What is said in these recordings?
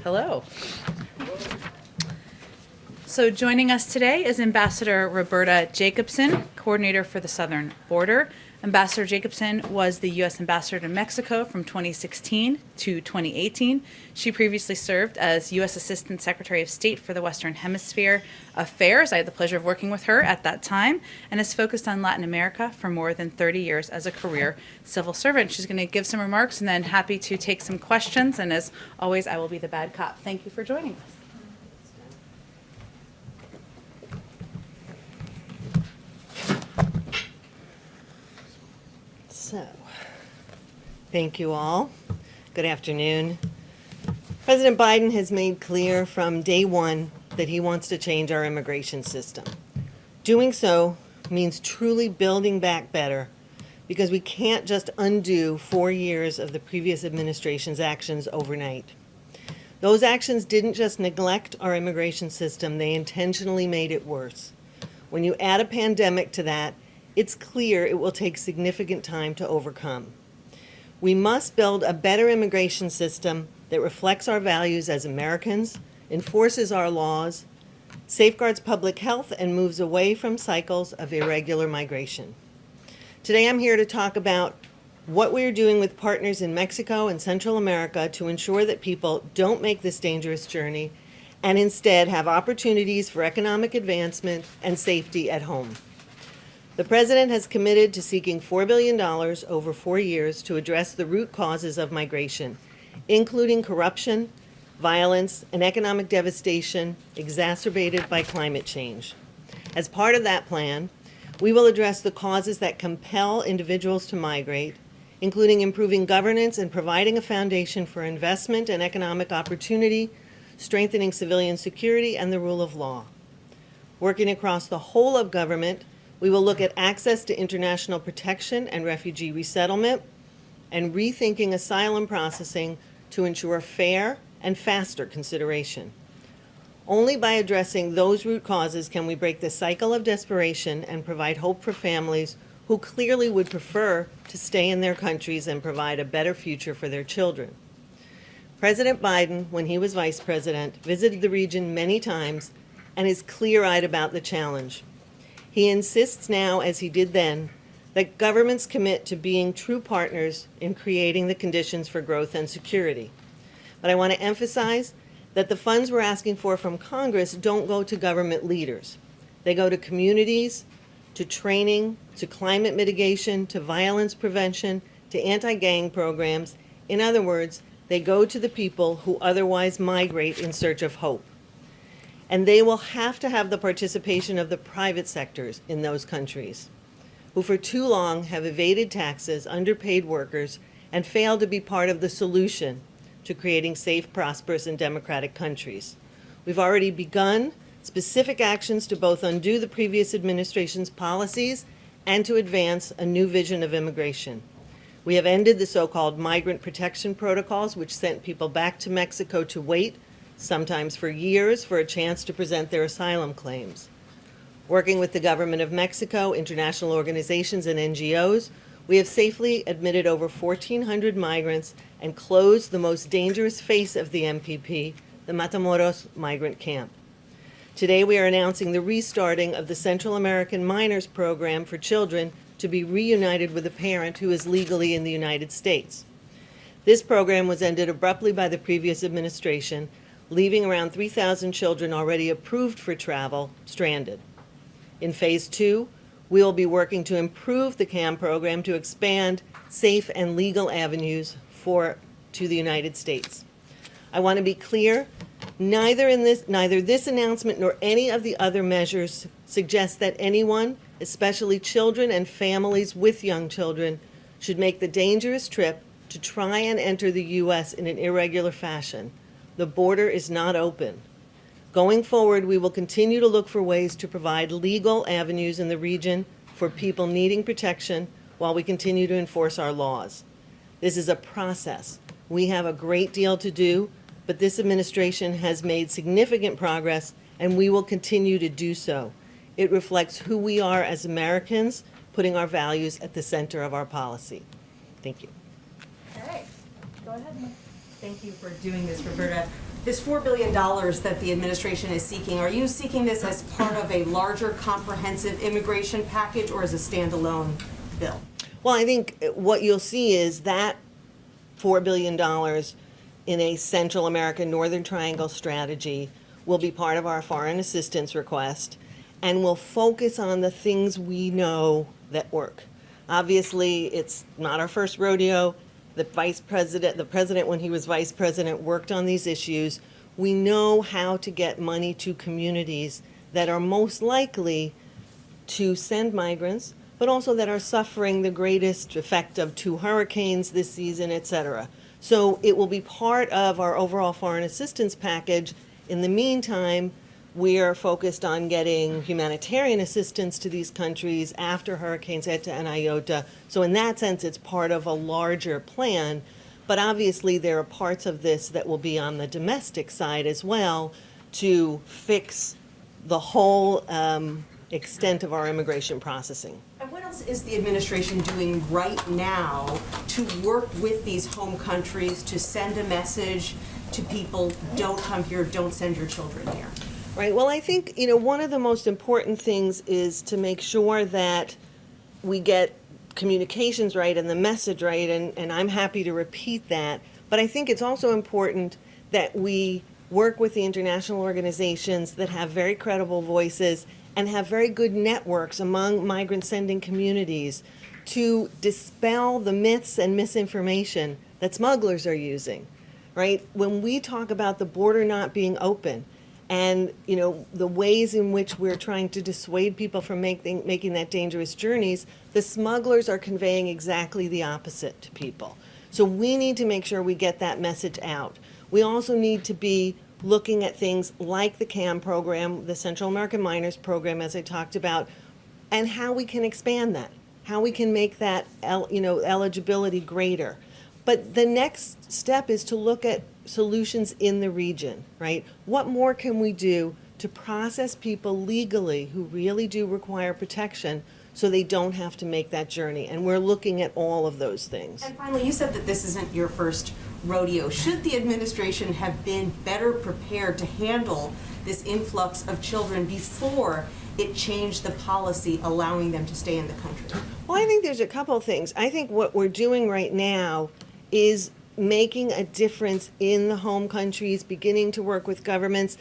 Hello. So joining us today is Ambassador Roberta Jacobson, coordinator for the Southern Border. Ambassador Jacobson was the U.S. Ambassador to Mexico from 2016 to 2018. She previously served as U.S. Assistant Secretary of State for the Western Hemisphere Affairs. I had the pleasure of working with her at that time, and has focused on Latin America for more than 30 years as a career civil servant. She's going to give some remarks and then happy to take some questions. And as always, I will be the bad cop. Thank you for joining us. So, thank you all. Good afternoon. President Biden has made clear from day one that he wants to change our immigration system. Doing so means truly building back better, because we can't just undo 4 years of the previous administration's actions overnight. Those actions didn't just neglect our immigration system, they intentionally made it worse. When you add a pandemic to that, it's clear it will take significant time to overcome. We must build a better immigration system that reflects our values as Americans, enforces our laws, safeguards public health, and moves away from cycles of irregular migration. Today I'm here to talk about what we are doing with partners in Mexico and Central America to ensure that people don't make this dangerous journey and instead have opportunities for economic advancement and safety at home. The President has committed to seeking $4 billion over 4 years to address the root causes of migration, including corruption, violence, and economic devastation exacerbated by climate change. As part of that plan, we will address the causes that compel individuals to migrate, including improving governance and providing a foundation for investment and economic opportunity, strengthening civilian security and the rule of law. Working across the whole of government, we will look at access to international protection and refugee resettlement, and rethinking asylum processing to ensure fair and faster consideration. Only by addressing those root causes can we break the cycle of desperation and provide hope for families who clearly would prefer to stay in their countries and provide a better future for their children. President Biden, when he was vice president, visited the region many times and is clear-eyed about the challenge. He insists now, as he did then, that governments commit to being true partners in creating the conditions for growth and security. But I want to emphasize that the funds we're asking for from Congress don't go to government leaders. They go to communities, to training, to climate mitigation, to violence prevention, to anti-gang programs. In other words, they go to the people who otherwise migrate in search of hope. And they will have to have the participation of the private sectors in those countries, who for too long have evaded taxes, underpaid workers, and failed to be part of the solution to creating safe, prosperous, and democratic countries. We've already begun specific actions to both undo the previous administration's policies and to advance a new vision of immigration. We have ended the so-called migrant protection protocols, which sent people back to Mexico to wait, sometimes for years, for a chance to present their asylum claims. Working with the government of Mexico, international organizations, and NGOs, we have safely admitted over 1,400 migrants and closed the most dangerous face of the MPP, the Matamoros migrant camp. Today we are announcing the restarting of the Central American Minors Program for children to be reunited with a parent who is legally in the United States. This program was ended abruptly by the previous administration, leaving around 3,000 children already approved for travel stranded. In phase 2, we will be working to improve the CAM program to expand safe and legal avenues to the United States. I want to be clear, neither this announcement nor any of the other measures suggests that anyone, especially children and families with young children, should make the dangerous trip to try and enter the U.S. in an irregular fashion. The border is not open. Going forward, we will continue to look for ways to provide legal avenues in the region for people needing protection while we continue to enforce our laws. This is a process. We have a great deal to do, but this administration has made significant progress, and we will continue to do so. It reflects who we are as Americans, putting our values at the center of our policy. Thank you. All right. Go ahead. Thank you for doing this, Roberta. This $4 billion that the administration is seeking, are you seeking this as part of a larger comprehensive immigration package or as a standalone bill? Well, I think what you'll see is that $4 billion in a Central American Northern Triangle strategy will be part of our foreign assistance request and will focus on the things we know that work. Obviously, it's not our first rodeo. The president, when he was vice president, worked on these issues. We know how to get money to communities that are most likely to send migrants, but also that are suffering the greatest effect of 2 hurricanes this season, et cetera. So it will be part of our overall foreign assistance package. In the meantime, we are focused on getting humanitarian assistance to these countries after Hurricanes Eta and Iota. So in that sense, it's part of a larger plan. But obviously, there are parts of this that will be on the domestic side as well to fix the whole extent of our immigration processing. And what else is the administration doing right now to work with these home countries to send a message to people, don't come here, don't send your children here? Right. Well, I think, one of the most important things is to make sure that we get communications right and the message right, and I'm happy to repeat that. But I think it's also important that we work with the international organizations that have very credible voices and have very good networks among migrant sending communities to dispel the myths and misinformation that smugglers are using, right? When we talk about the border not being open, and the ways in which we're trying to dissuade people from making that dangerous journeys, the smugglers are conveying exactly the opposite to people. So we need to make sure we get that message out. We also need to be looking at things like the CAM program, the Central American Minors Program, as I talked about, and how we can expand that, how we can make that eligibility greater. But the next step is to look at solutions in the region, right? What more can we do to process people legally who really do require protection so they don't have to make that journey? And we're looking at all of those things. And finally, you said that this isn't your first rodeo. Should the administration have been better prepared to handle this influx of children before it changed the policy allowing them to stay in the country? Well, I think there's a couple of things. I think what we're doing right now is making a difference in the home countries, beginning to work with governments.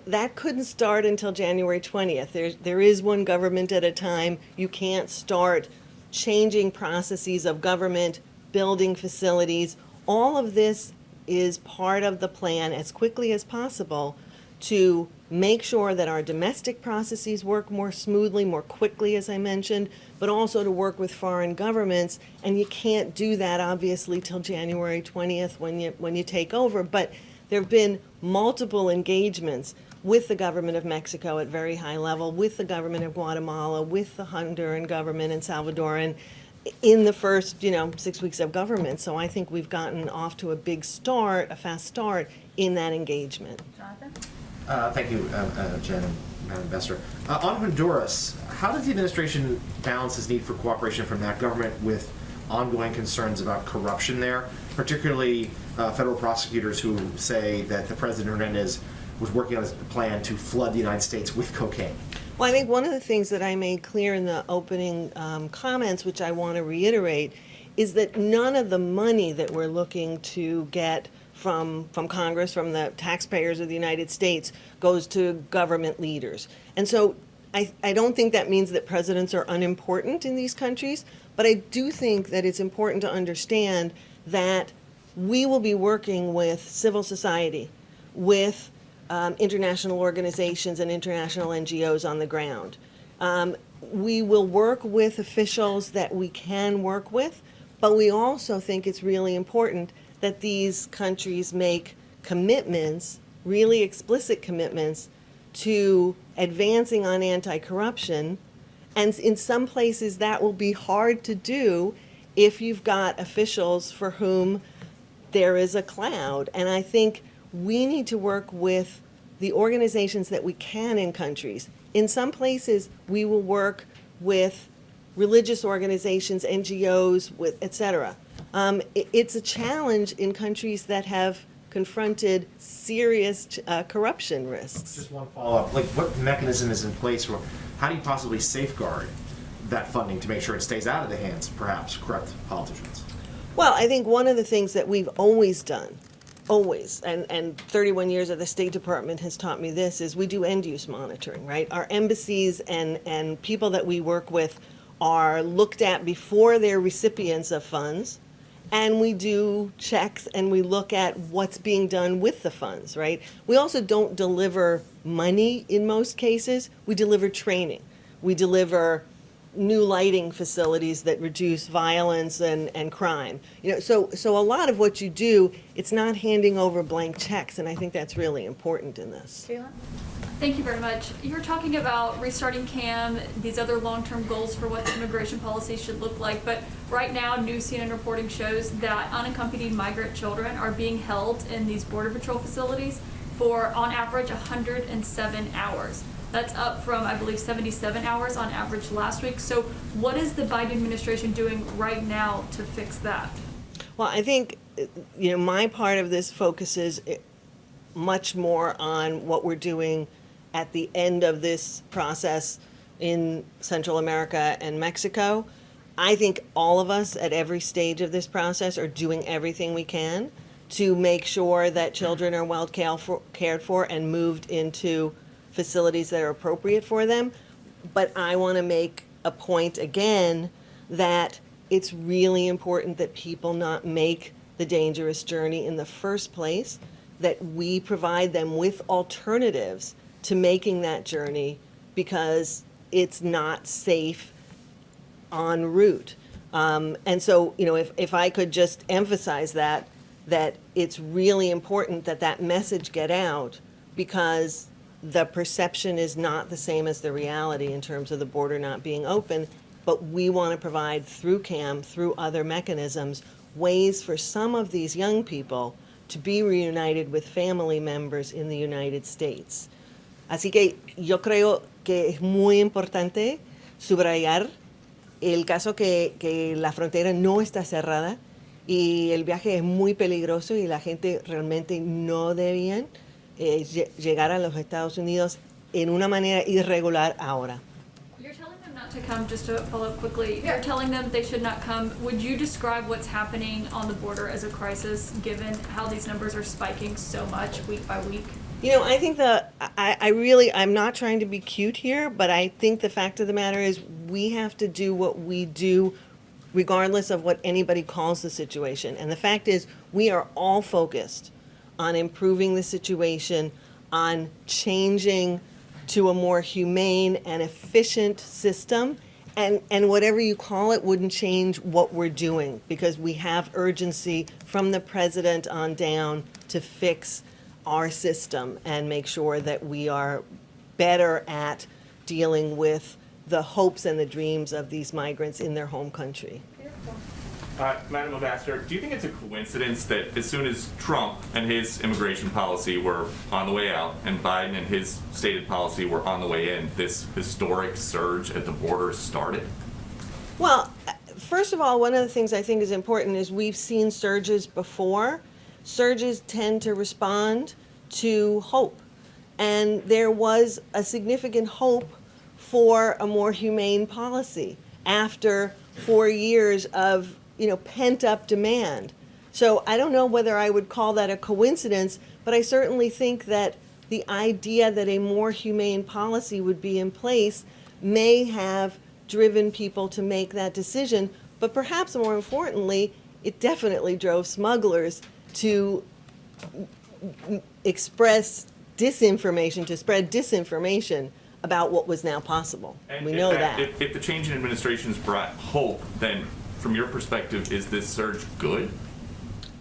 That couldn't start until January 20th. There is one government at a time. You can't start changing processes of government, building facilities. All of this is part of the plan as quickly as possible to make sure that our domestic processes work more smoothly, more quickly, as I mentioned, but also to work with foreign governments. And you can't do that, obviously, till January 20th when you take over. But there have been multiple engagements with the government of Mexico at very high level, with the government of Guatemala, with the Honduran government and Salvadoran in the first, 6 weeks of government. So I think we've gotten off to a big start, a fast start in that engagement. Jonathan? Thank you, Jen and Madam Ambassador. On Honduras, how does the administration balance this need for cooperation from that government with ongoing concerns about corruption there, particularly federal prosecutors who say that the President Hernandez was working on his plan to flood the United States with cocaine? Well, I think one of the things that I made clear in the opening comments, which I want to reiterate, is that none of the money that we're looking to get from Congress, from the taxpayers of the United States, goes to government leaders. And so I don't think that means that presidents are unimportant in these countries, but I do think that it's important to understand that we will be working with civil society, with international organizations and international NGOs on the ground. We will work with officials that we can work with, but we also think it's really important that these countries make commitments, really explicit commitments, to advancing on anti-corruption. And in some places that will be hard to do if you've got officials for whom there is a cloud. And I think we need to work with the organizations that we can in countries. In some places, we will work with religious organizations, NGOs, with et cetera. It's a challenge in countries that have confronted serious corruption risks. Just one follow-up, like what mechanism is in place, or how do you possibly safeguard that funding to make sure it stays out of the hands, perhaps, corrupt politicians? Well, I think one of the things that we've always done, and 31 years of the State Department has taught me this, is we do end-use monitoring, right? Our embassies and people that we work with are looked at before they're recipients of funds, and we do checks and we look at what's being done with the funds, right? We also don't deliver money in most cases. We deliver training. We deliver new lighting facilities that reduce violence and crime. So a lot of what you do, it's not handing over blank checks, and I think that's really important in this. Thank you very much. You were talking about restarting CAM, these other long-term goals for what the immigration policy should look like, but right now news CNN reporting shows that unaccompanied migrant children are being held in these Border Patrol facilities for, on average, 107 hours. That's up from, I believe, 77 hours on average last week. So what is the Biden administration doing right now to fix that? Well, I think, my part of this focuses much more on what we're doing at the end of this process in Central America and Mexico. I think all of us at every stage of this process are doing everything we can to make sure that children are well cared for and moved into facilities that are appropriate for them. But I want to make a point again that it's really important that people not make the dangerous journey in the first place, that we provide them with alternatives to making that journey because it's not safe en route. And so, if I could just emphasize that it's really important that message get out, because the perception is not the same as the reality in terms of the border not being open, but we want to provide through CAM, through other mechanisms, ways for some of these young people to be reunited with family members in the United States. Así que yo creo que es muy importante subrayar el caso que la frontera no está cerrada y el viaje es muy peligroso y la gente realmente no debían llegar a los Estados Unidos en una manera irregular ahora. You're telling them not to come, just to follow up quickly, you're telling them they should not come. Would you describe what's happening on the border as a crisis, given how these numbers are spiking so much week by week? I think I'm not trying to be cute here, but I think the fact of the matter is we have to do what we do regardless of what anybody calls the situation. And the fact is we are all focused on improving the situation, on changing to a more humane and efficient system. And whatever you call it wouldn't change what we're doing, because we have urgency from the president on down to fix our system and make sure that we are better at dealing with the hopes and the dreams of these migrants in their home country. Madam Ambassador, do you think it's a coincidence that as soon as Trump and his immigration policy were on the way out and Biden and his stated policy were on the way in, this historic surge at the border started? Well, first of all, one of the things I think is important is we've seen surges before. Surges tend to respond to hope. And there was a significant hope for a more humane policy after 4 years of pent-up demand. So I don't know whether I would call that a coincidence, but I certainly think that the idea that a more humane policy would be in place may have driven people to make that decision. But perhaps more importantly, it definitely drove smugglers to express disinformation, to spread disinformation about what was now possible. And we know that. If the change in administration's brought hope, then from your perspective, is this surge good?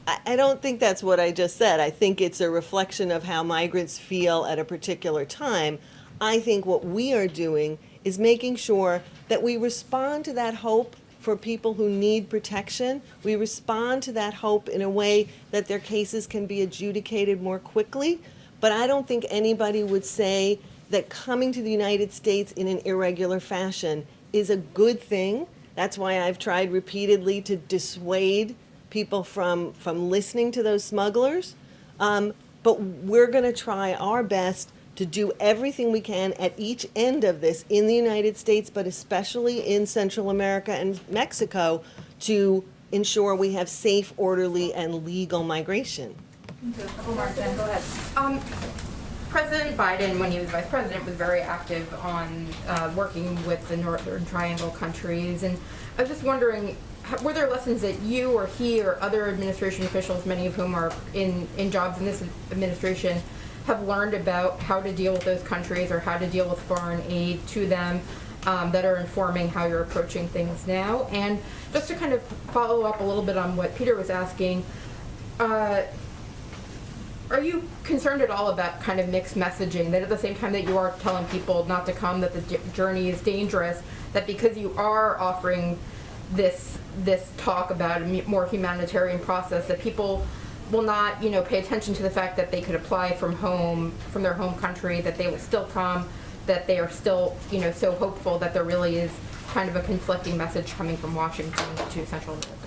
I don't think that's what I just said. I think it's a reflection of how migrants feel at a particular time. I think what we are doing is making sure that we respond to that hope for people who need protection. We respond to that hope in a way that their cases can be adjudicated more quickly. But I don't think anybody would say that coming to the United States in an irregular fashion is a good thing. That's why I've tried repeatedly to dissuade people from listening to those smugglers. But we're going to try our best to do everything we can at each end of this in the United States, but especially in Central America and Mexico, to ensure we have safe, orderly, and legal migration. Roberta, go ahead. President Biden, when he was vice president, was very active on working with the Northern Triangle countries. And I was just wondering, were there lessons that you or he or other administration officials, many of whom are in jobs in this administration, have learned about how to deal with those countries or how to deal with foreign aid to them that are informing how you're approaching things now? And just to kind of follow up a little bit on what Peter was asking, are you concerned at all about kind of mixed messaging, that at the same time that you are telling people not to come, that the journey is dangerous, that because you are offering this talk about a more humanitarian process, that people will not, pay attention to the fact that they could apply from their home country, that they will still come, that they are still, so hopeful, that there really is kind of a conflicting message coming from Washington to Central America?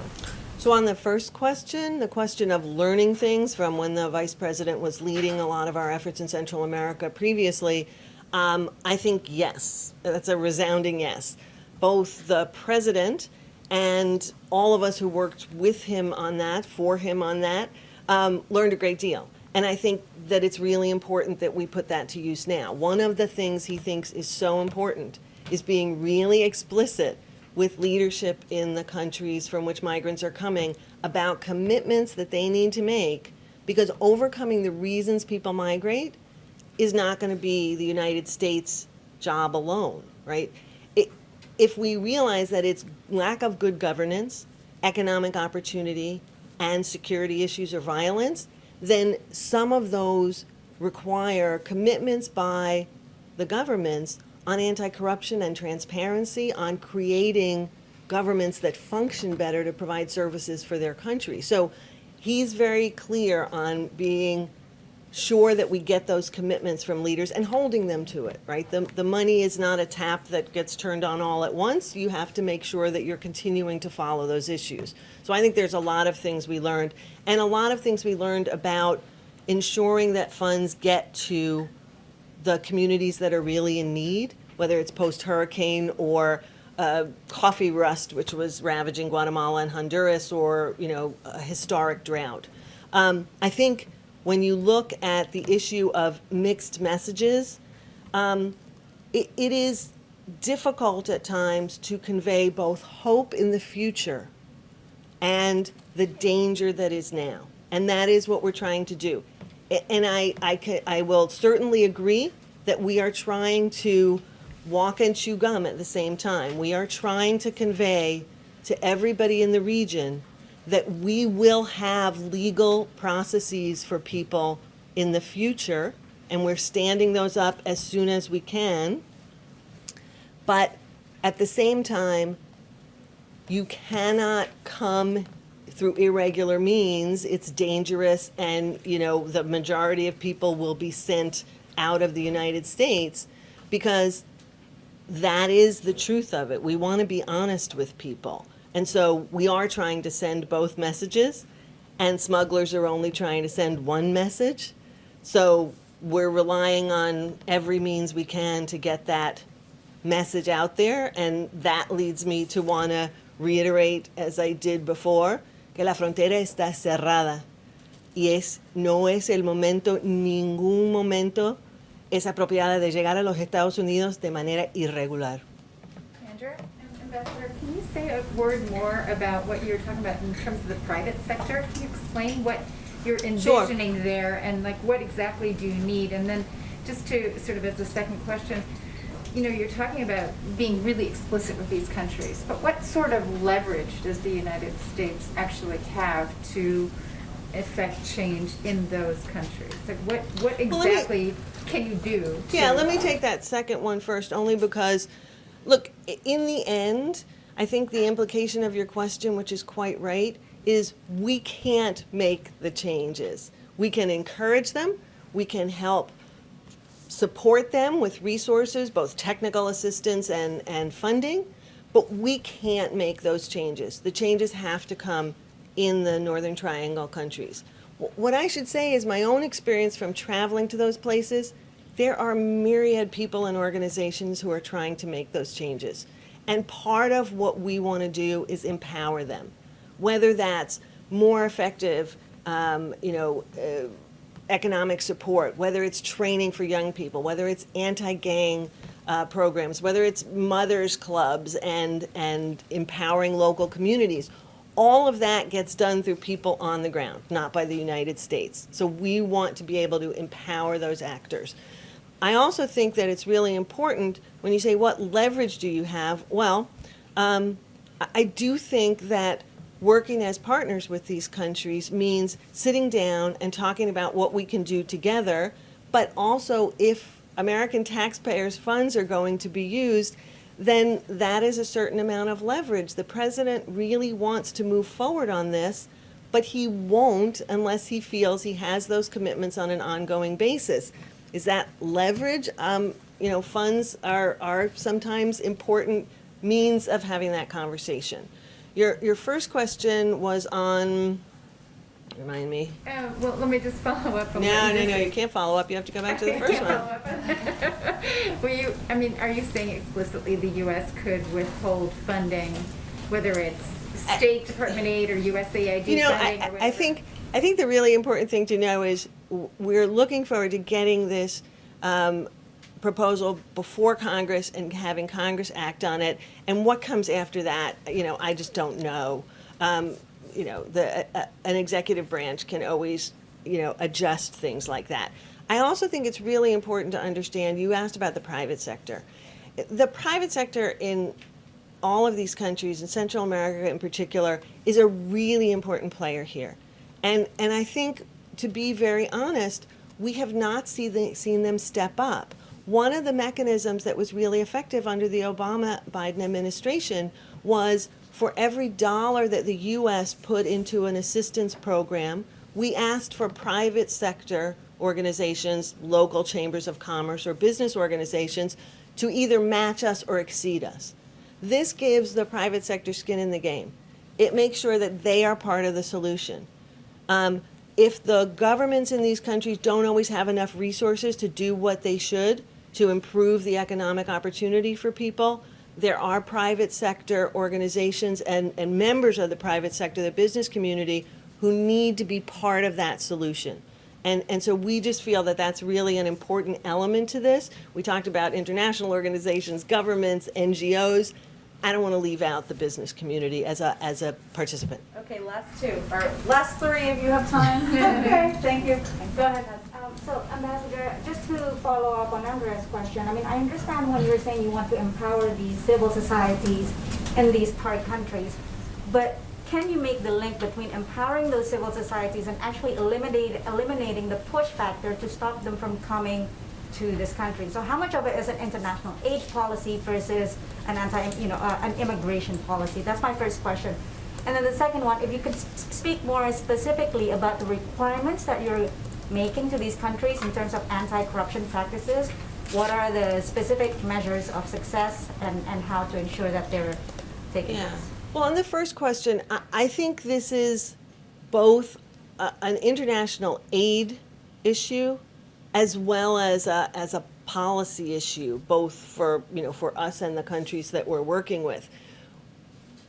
So on the first question, the question of learning things from when the vice president was leading a lot of our efforts in Central America previously, I think yes. That's a resounding yes. Both the president and all of us who worked with him on that, for him on that, learned a great deal. And I think that it's really important that we put that to use now. One of the things he thinks is so important is being really explicit with leadership in the countries from which migrants are coming about commitments that they need to make, because overcoming the reasons people migrate is not going to be the United States' job alone, right? If we realize that it's lack of good governance, economic opportunity, and security issues or violence, then some of those require commitments by the governments on anti-corruption and transparency, on creating governments that function better to provide services for their country. So he's very clear on being sure that we get those commitments from leaders and holding them to it, right? The money is not a tap that gets turned on all at once. You have to make sure that you're continuing to follow those issues. So I think there's a lot of things we learned, and a lot of things we learned about ensuring that funds get to the communities that are really in need, whether it's post-hurricane or coffee rust, which was ravaging Guatemala and Honduras, or a historic drought. I think when you look at the issue of mixed messages, it is difficult at times to convey both hope in the future and the danger that is now. And that is what we're trying to do. And I will certainly agree that we are trying to walk and chew gum at the same time. We are trying to convey to everybody in the region that we will have legal processes for people in the future, and we're standing those up as soon as we can. But at the same time, you cannot come through irregular means. It's dangerous, and the majority of people will be sent out of the United States, because that is the truth of it. We want to be honest with people. And so we are trying to send both messages, and smugglers are only trying to send one message. So we're relying on every means we can to get that message out there. And that leads me to want to reiterate, as I did before, que la frontera está cerrada. Y no es el momento, ningún momento es apropiada de llegar a los Estados Unidos de manera irregular. Andrew? Ambassador, can you say a word more about what you're talking about in terms of the private sector? Can you explain what you're envisioning there, and what exactly do you need? And then just to sort of as a second question, you're talking about being really explicit with these countries, but what sort of leverage does the United States actually have to affect change in those countries? What exactly can you do? Yeah, let me take that second one first, only because, look, in the end, I think the implication of your question, which is quite right, is we can't make the changes. We can encourage them, we can help support them with resources, both technical assistance and funding, but we can't make those changes. The changes have to come in the Northern Triangle countries. What I should say is my own experience from traveling to those places, there are myriad people and organizations who are trying to make those changes. And part of what we want to do is empower them, whether that's more effective, economic support, whether it's training for young people, whether it's anti-gang programs, whether it's mothers clubs and empowering local communities. All of that gets done through people on the ground, not by the United States. So we want to be able to empower those actors. I also think that it's really important when you say, what leverage do you have? Well, I do think that working as partners with these countries means sitting down and talking about what we can do together, but also if American taxpayers' funds are going to be used, then that is a certain amount of leverage. The president really wants to move forward on this, but he won't unless he feels he has those commitments on an ongoing basis. Is that leverage? Funds are sometimes important means of having that conversation. Your first question was on, remind me. Well, let me just follow up on No, you can't follow up. You have to go back to the first one. Are you saying explicitly the U.S. could withhold funding, whether it's State Department aid or USAID funding or whatever? I think the really important thing to know is we're looking forward to getting this proposal before Congress and having Congress act on it. And what comes after that, I just don't know. An executive branch can always, adjust things like that. I also think it's really important to understand, you asked about the private sector. The private sector in all of these countries, in Central America in particular, is a really important player here. And I think, to be very honest, we have not seen them step up. One of the mechanisms that was really effective under the Obama-Biden administration was for every dollar that the U.S. put into an assistance program, we asked for private sector organizations, local chambers of commerce or business organizations, to either match us or exceed us. This gives the private sector skin in the game. It makes sure that they are part of the solution. If the governments in these countries don't always have enough resources to do what they should to improve the economic opportunity for people, there are private sector organizations and members of the private sector, the business community, who need to be part of that solution. And so we just feel that that's really an important element to this. We talked about international organizations, governments, NGOs. I don't want to leave out the business community as a participant. Okay, last two. Or last three if you have time. Okay, thank you. Go ahead. So, Ambassador, just to follow up on Andrea's question, I understand when you're saying you want to empower these civil societies in these third countries, but can you make the link between empowering those civil societies and actually eliminating the push factor to stop them from coming to this country? So how much of it is an international aid policy versus an an immigration policy? That's my first question. And then the second one, if you could speak more specifically about the requirements that you're making to these countries in terms of anti-corruption practices. What are the specific measures of success and how to ensure that they're taking place? Well, on the first question, I think this is both an international aid issue as well as a policy issue, both for us and the countries that we're working with.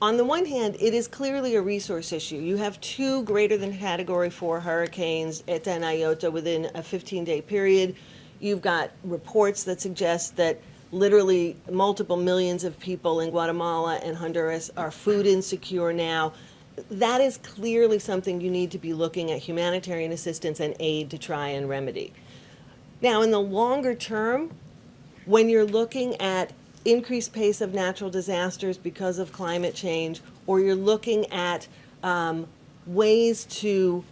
On the one hand, it is clearly a resource issue. You have two greater than Category 4 hurricanes, Eta and Iota, within a 15-day period. You've got reports that suggest that literally multiple millions of people in Guatemala and Honduras are food insecure now. That is clearly something you need to be looking at humanitarian assistance and aid to try and remedy. Now, in the longer term, when you're looking at increased pace of natural disasters because of climate change, or you're looking at ways to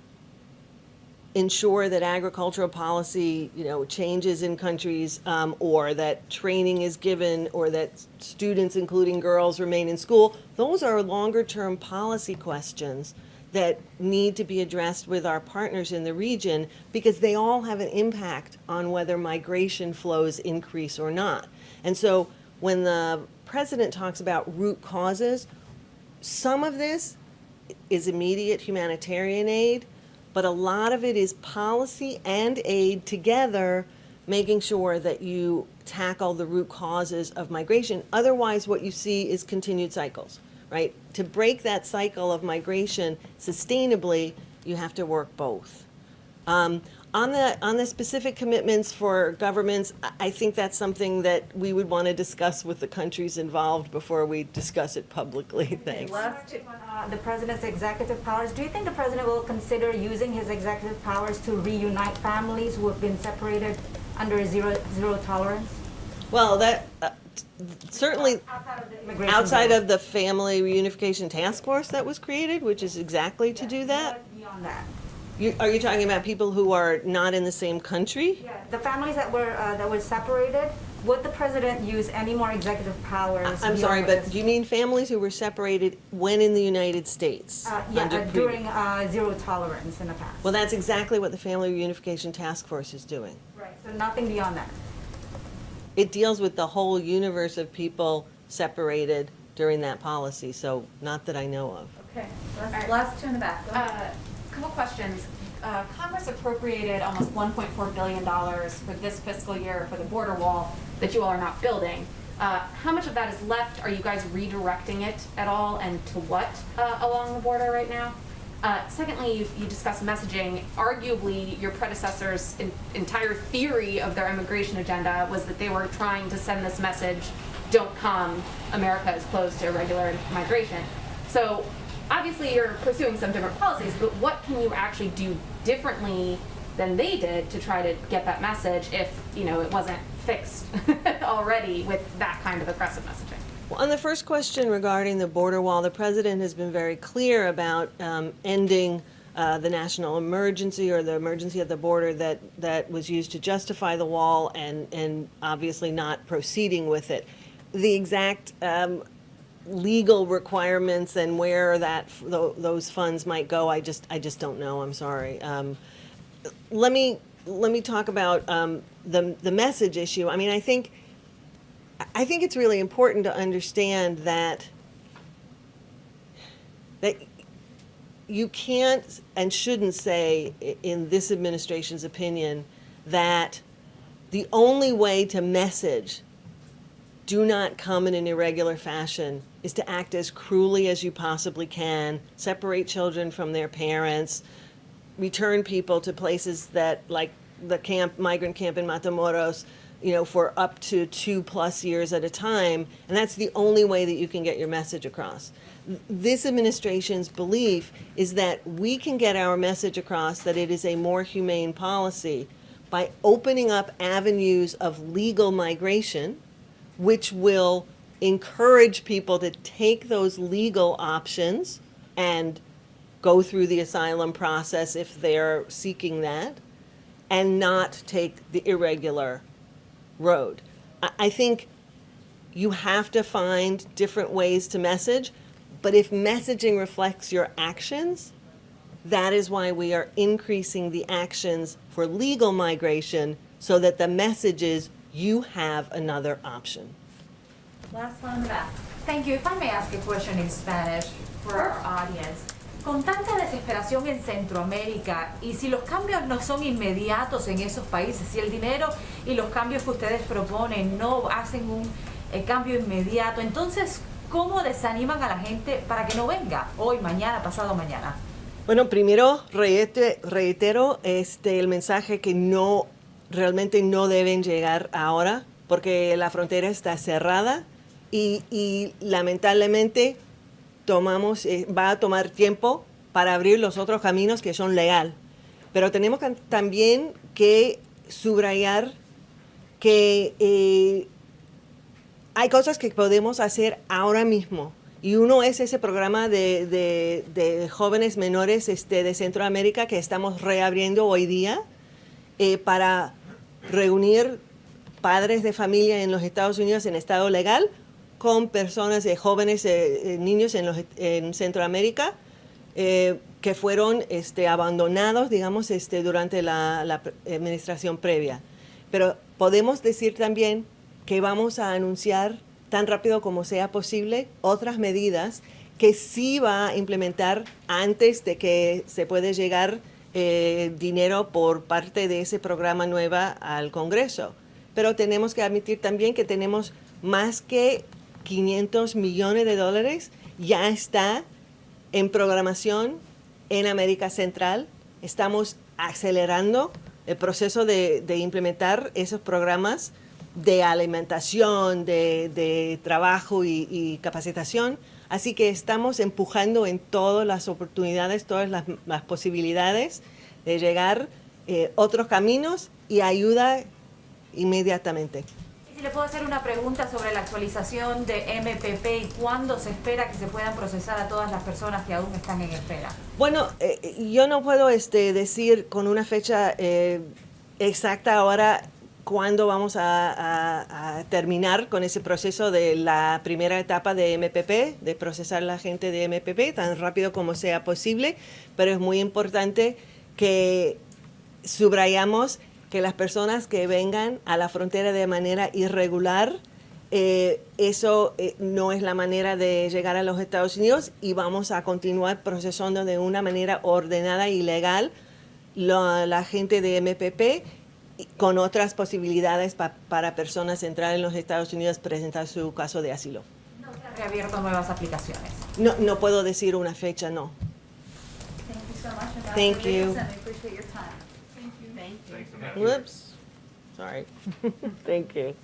ensure that agricultural policy, changes in countries, or that training is given, or that students, including girls, remain in school, those are longer-term policy questions that need to be addressed with our partners in the region, because they all have an impact on whether migration flows increase or not. And so when the president talks about root causes, some of this is immediate humanitarian aid, but a lot of it is policy and aid together, making sure that you tackle the root causes of migration. Otherwise, what you see is continued cycles, right? To break that cycle of migration sustainably, you have to work both. On the specific commitments for governments, I think that's something that we would want to discuss with the countries involved before we discuss it publicly. Thanks. The president's executive powers. Do you think the president will consider using his executive powers to reunite families who have been separated under zero tolerance? Well, that certainly outside bill. of the Family Reunification Task Force that was created, which is exactly to do that. Beyond that. Are you talking about people who are not in the same country? Yeah, the families that were separated. Would the president use any more executive powers? I'm sorry, but do you mean families who were separated when in the United States? During zero tolerance in the past. Well, that's exactly what the Family Reunification Task Force is doing. Right. So nothing beyond that. It deals with the whole universe of people separated during that policy, so not that I know of. Okay, last two in the back. Go ahead. Couple questions. Congress appropriated almost $1.4 billion for this fiscal year for the border wall that you all are not building. How much of that is left? Are you guys redirecting it at all, and to what along the border right now? Secondly, you discussed messaging. Arguably, your predecessors' entire theory of their immigration agenda was that they were trying to send this message, don't come, America is closed to irregular migration. So obviously you're pursuing some different policies, but what can you actually do differently than they did to try to get that message if, it wasn't fixed already with that kind of aggressive messaging? Well, on the first question regarding the border wall, the president has been very clear about ending the national emergency or the emergency at the border that was used to justify the wall and obviously not proceeding with it. The exact legal requirements and where those funds might go, I just don't know. I'm sorry. Let me talk about the message issue. I mean, I think it's really important to understand that you can't and shouldn't say, in this administration's opinion, that the only way to message do not come in an irregular fashion is to act as cruelly as you possibly can, separate children from their parents, return people to places that, like the migrant camp in Matamoros, for up to 2+ years at a time, and that's the only way that you can get your message across. This administration's belief is that we can get our message across that it is a more humane policy by opening up avenues of legal migration, which will encourage people to take those legal options and go through the asylum process if they're seeking that, and not take the irregular road. I think you have to find different ways to message, but if messaging reflects your actions, that is why we are increasing the actions for legal migration so that the message is you have another option. Last one in the back. Thank you. If I may ask a question in Spanish for our audience. Con tanta desesperación en Centroamérica, y si los cambios no son inmediatos en esos países, si el dinero y los cambios que ustedes proponen no hacen un cambio inmediato, entonces, ¿cómo desaniman a la gente para que no venga hoy, mañana, pasado mañana? Bueno, primero reitero el mensaje que realmente no deben llegar ahora, porque la frontera está cerrada y lamentablemente va a tomar tiempo para abrir los otros caminos que son legal. Pero tenemos también que subrayar que hay cosas que podemos hacer ahora mismo. Y uno es ese programa de jóvenes menores de Centroamérica que estamos reabriendo hoy día para reunir padres de familia en los Estados Unidos en estado legal con personas jóvenes, niños en Centroamérica que fueron abandonados, digamos, durante la administración previa. Pero podemos decir también que vamos a anunciar tan rápido como sea posible otras medidas que sí va a implementar antes de que se puede llegar dinero por parte de ese programa nueva al Congreso. Pero tenemos que admitir también que tenemos más que 500 millones de dólares ya está en programación en América Central. Estamos acelerando el proceso de implementar esos programas de alimentación, de trabajo y capacitación. Así que estamos empujando en todas las oportunidades, todas las posibilidades de llegar otros caminos y ayuda inmediatamente. Y si le puedo hacer una pregunta sobre la actualización de MPP y cuándo se espera que se puedan procesar a todas las personas que aún están en espera. Bueno, yo no puedo decir con una fecha exacta ahora cuándo vamos a terminar con ese proceso de la primera etapa de MPP, de procesar la gente de MPP tan rápido como sea posible, pero es muy importante que subrayamos que las personas que vengan a la frontera de manera irregular, eso no es la manera de llegar a los Estados Unidos y vamos a continuar procesando de una manera ordenada y legal la gente de MPP con otras posibilidades para personas entrar en los Estados Unidos presentar su caso de asilo. No se han reabierto nuevas aplicaciones. No puedo decir una fecha, no. Thank you so much, Ambassador Thank you. Jacobson. I appreciate your time. Thank you. Thanks, Ambassador. Whoops. Sorry. Thank you.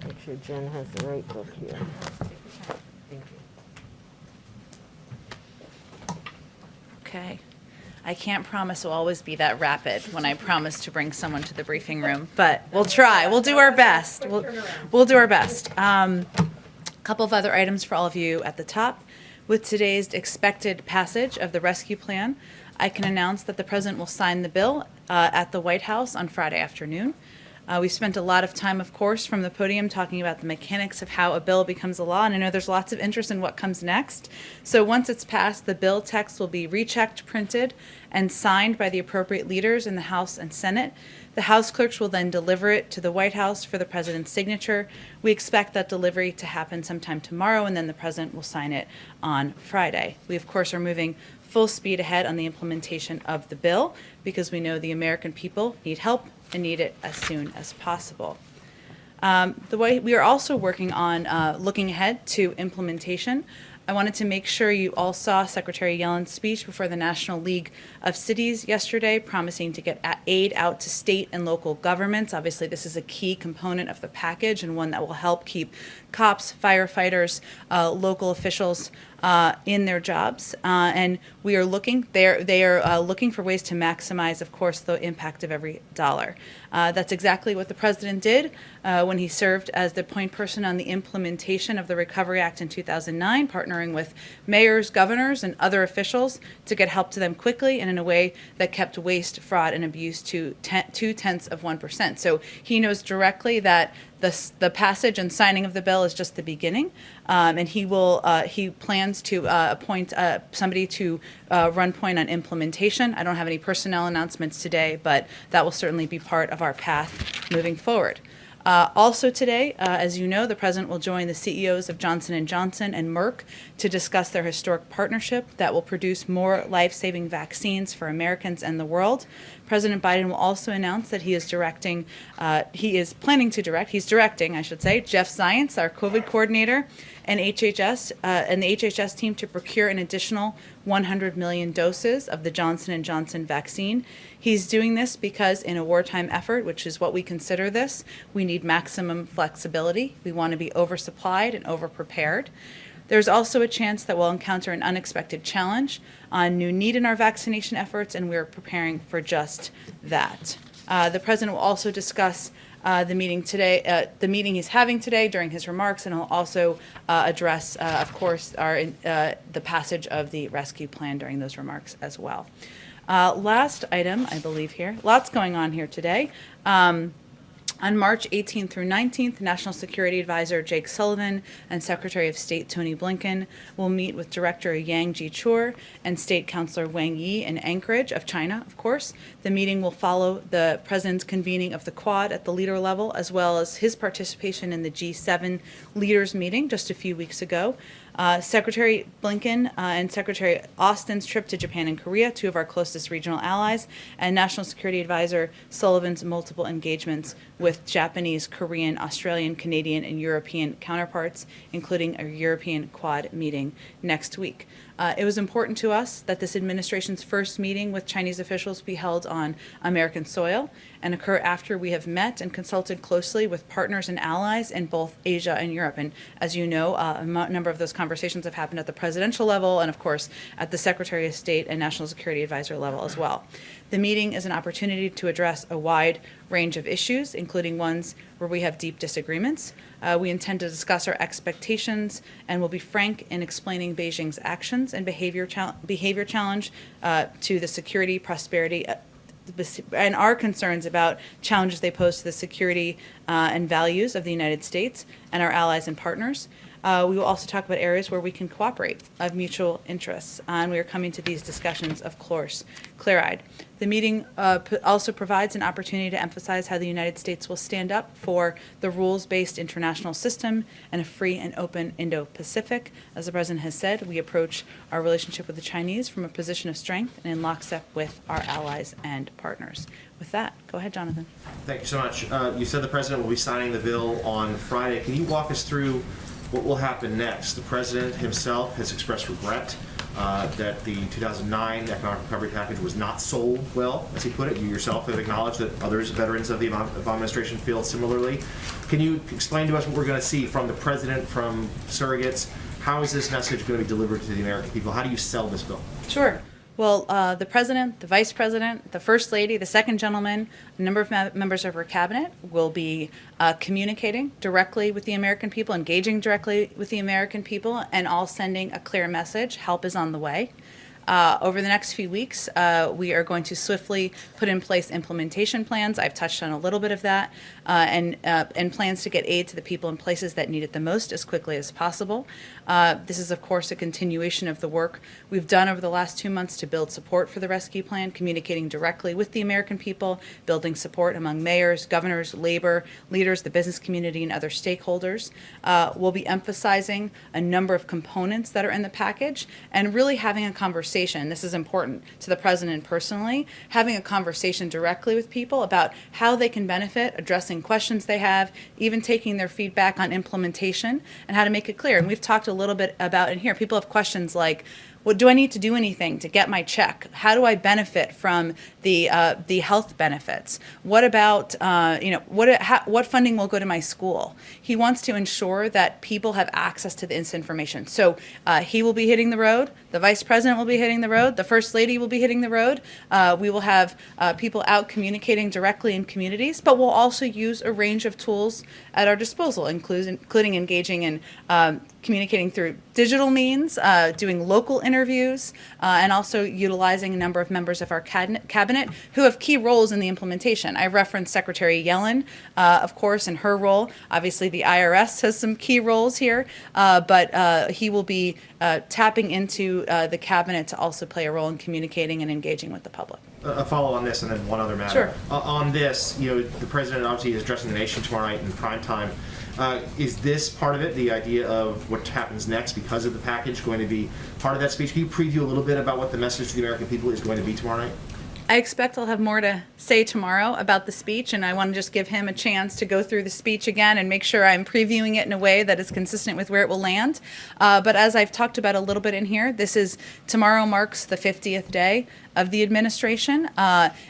Make sure Jen has the right book here. Thank you. Okay. I can't promise we'll always be that rapid when I promise to bring someone to the briefing room, but we'll try. We'll do our best. We'll do our best. A couple of other items for all of you at the top. With today's expected passage of the rescue plan, I can announce that the President will sign the bill at the White House on Friday afternoon. We spent a lot of time, of course, from the podium talking about the mechanics of how a bill becomes a law, and I know there's lots of interest in what comes next. So once it's passed, the bill text will be rechecked, printed, and signed by the appropriate leaders in the House and Senate. The House clerks will then deliver it to the White House for the President's signature. We expect that delivery to happen sometime tomorrow, and then the President will sign it on Friday. We, of course, are moving full speed ahead on the implementation of the bill because we know the American people need help and need it as soon as possible. We are also working on looking ahead to implementation. I wanted to make sure you all saw Secretary Yellen's speech before the National League of Cities yesterday, promising to get aid out to state and local governments. Obviously, this is a key component of the package and one that will help keep cops, firefighters, local officials in their jobs. And we are looking, they are looking for ways to maximize, of course, the impact of every dollar. That's exactly what the President did when he served as the point person on the implementation of the Recovery Act in 2009, partnering with mayors, governors, and other officials to get help to them quickly and in a way that kept waste, fraud, and abuse to 0.2%. So he knows directly that the passage and signing of the bill is just the beginning, and he plans to appoint somebody to run point on implementation. I don't have any personnel announcements today, but that will certainly be part of our path moving forward. Also today, as you know, the President will join the CEOs of Johnson & Johnson and Merck to discuss their historic partnership that will produce more life-saving vaccines for Americans and the world. President Biden will also announce that he's directing, Jeff Zients, our COVID coordinator, and the HHS team to procure an additional 100 million doses of the Johnson & Johnson vaccine. He's doing this because in a wartime effort, which is what we consider this, we need maximum flexibility. We want to be oversupplied and overprepared. There's also a chance that we'll encounter an unexpected challenge, a new need in our vaccination efforts, and we're preparing for just that. The President will also discuss the meeting he's having today during his remarks, and he'll also address, of course, the passage of the rescue plan during those remarks as well. Last item, I believe here, lots going on here today. On March 18th through 19th, National Security Advisor Jake Sullivan and Secretary of State Tony Blinken will meet with Director Yang Jichur and State Councilor Wang Yi in Anchorage of China, of course. The meeting will follow the President's convening of the Quad at the leader level, as well as his participation in the G7 leaders meeting just a few weeks ago. Secretary Blinken and Secretary Austin's trip to Japan and Korea, two of our closest regional allies, and National Security Advisor Sullivan's multiple engagements with Japanese, Korean, Australian, Canadian, and European counterparts, including a European Quad meeting next week. It was important to us that this administration's first meeting with Chinese officials be held on American soil and occur after we have met and consulted closely with partners and allies in both Asia and Europe. And as you know, a number of those conversations have happened at the presidential level and, of course, at the Secretary of State and National Security Advisor level as well. The meeting is an opportunity to address a wide range of issues, including ones where we have deep disagreements. We intend to discuss our expectations and will be frank in explaining Beijing's actions and behavior challenge to the security, prosperity, and our concerns about challenges they pose to the security and values of the United States and our allies and partners. We will also talk about areas where we can cooperate of mutual interests, and we are coming to these discussions, of course, clear-eyed. The meeting also provides an opportunity to emphasize how the United States will stand up for the rules-based international system and a free and open Indo-Pacific. As the President has said, we approach our relationship with the Chinese from a position of strength and in lockstep with our allies and partners. With that, go ahead, Jonathan. Thank you so much. You said the President will be signing the bill on Friday. Can you walk us through what will happen next? The President himself has expressed regret that the 2009 economic recovery package was not sold well, as he put it. You yourself have acknowledged that others, veterans of the Obama administration, feel similarly. Can you explain to us what we're going to see from the President, from surrogates? How is this message going to be delivered to the American people? How do you sell this bill? Sure. Well, the President, the Vice President, the First Lady, the Second Gentleman, a number of members of her cabinet will be communicating directly with the American people, engaging directly with the American people, and all sending a clear message: help is on the way. Over the next few weeks, we are going to swiftly put in place implementation plans. I've touched on a little bit of that, and plans to get aid to the people in places that need it the most as quickly as possible. This is, of course, a continuation of the work we've done over the last 2 months to build support for the rescue plan, communicating directly with the American people, building support among mayors, governors, labor leaders, the business community, and other stakeholders. We'll be emphasizing a number of components that are in the package and really having a conversation. This is important to the President personally, having a conversation directly with people about how they can benefit, addressing questions they have, even taking their feedback on implementation and how to make it clear. And we've talked a little bit about in here. People have questions like, well, do I need to do anything to get my check? How do I benefit from the health benefits? What about what funding will go to my school? He wants to ensure that people have access to this information. So he will be hitting the road. The Vice President will be hitting the road. The First Lady will be hitting the road. We will have people out communicating directly in communities, but we'll also use a range of tools at our disposal, including engaging in communicating through digital means, doing local interviews, and also utilizing a number of members of our cabinet who have key roles in the implementation. I referenced Secretary Yellen, of course, in her role. Obviously, the IRS has some key roles here, but he will be tapping into the cabinet to also play a role in communicating and engaging with the public. A follow on this, and then one other matter. Sure. On this, the President obviously is addressing the nation tomorrow night in prime time. Is this part of it, the idea of what happens next because of the package, going to be part of that speech? Can you preview a little bit about what the message to the American people is going to be tomorrow night? I expect I'll have more to say tomorrow about the speech, and I want to just give him a chance to go through the speech again and make sure I'm previewing it in a way that is consistent with where it will land. But as I've talked about a little bit in here, tomorrow marks the 50th day of the administration.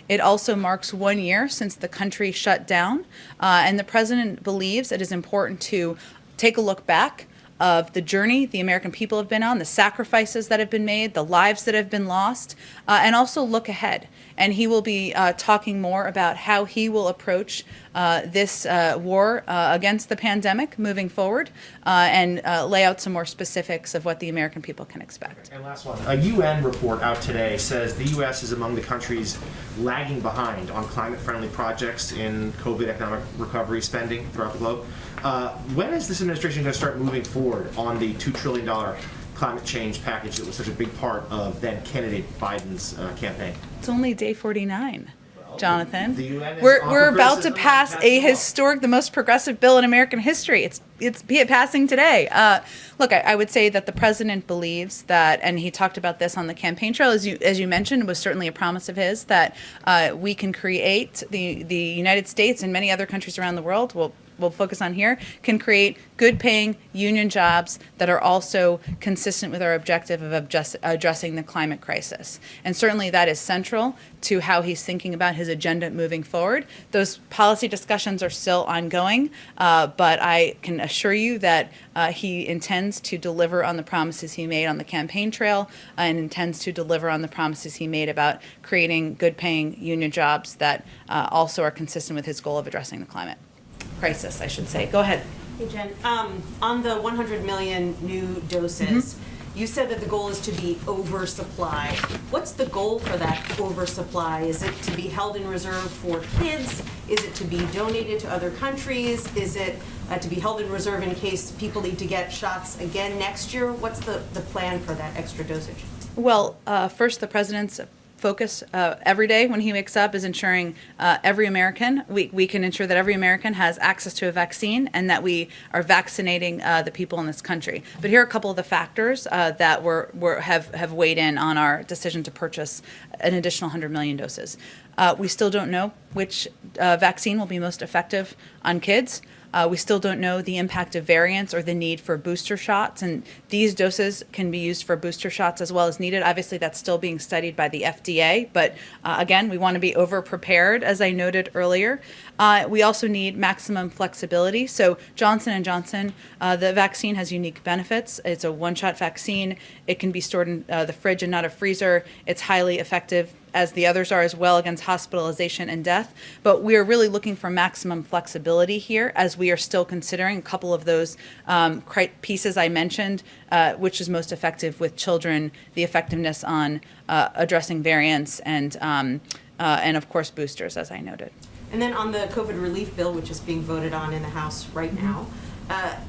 It also marks 1 year since the country shut down, and the President believes it is important to take a look back of the journey the American people have been on, the sacrifices that have been made, the lives that have been lost, and also look ahead. And he will be talking more about how he will approach this war against the pandemic moving forward, and lay out some more specifics of what the American people can expect. And last one. A UN report out today says the U.S. is among the countries lagging behind on climate-friendly projects in COVID economic recovery spending throughout the globe. When is this administration going to start moving forward on the $2 trillion climate change package that was such a big part of then candidate Biden's campaign? It's only day 49. Jonathan. The UN has We're offered about to criticism pass on a passing law. historic, the most progressive bill in American history. It's passing today. Look, I would say that the president believes that, and he talked about this on the campaign trail, as you mentioned, was certainly a promise of his, that we can create the United States and many other countries around the world. We'll focus on here, can create good-paying union jobs that are also consistent with our objective of addressing the climate crisis. And certainly that is central to how he's thinking about his agenda moving forward. Those policy discussions are still ongoing, but I can assure you that he intends to deliver on the promises he made on the campaign trail and intends to deliver on the promises he made about creating good-paying union jobs that also are consistent with his goal of addressing the climate crisis, I should say. Go ahead. Hey, Jen, on the 100 million new doses, you said that the goal is to be oversupply. What's the goal for that oversupply? Is it to be held in reserve for kids? Is it to be donated to other countries? Is it to be held in reserve in case people need to get shots again next year? What's the plan for that extra dosage? Well, first, the president's focus every day when he wakes up is ensuring every American, we can ensure that every American has access to a vaccine and that we are vaccinating the people in this country. But here are a couple of the factors that have weighed in on our decision to purchase an additional 100 million doses. We still don't know which vaccine will be most effective on kids. We still don't know the impact of variants or the need for booster shots, and these doses can be used for booster shots as well as needed. Obviously, that's still being studied by the FDA, but again, we want to be over-prepared, as I noted earlier. We also need maximum flexibility. So Johnson & Johnson, the vaccine has unique benefits. It's a one-shot vaccine. It can be stored in the fridge and not a freezer. It's highly effective, as the others are as well, against hospitalization and death. But we are really looking for maximum flexibility here, as we are still considering a couple of those pieces I mentioned, which is most effective with children, the effectiveness on addressing variants, and of course boosters, as I noted. And then on the COVID relief bill, which is being voted on in the House right now,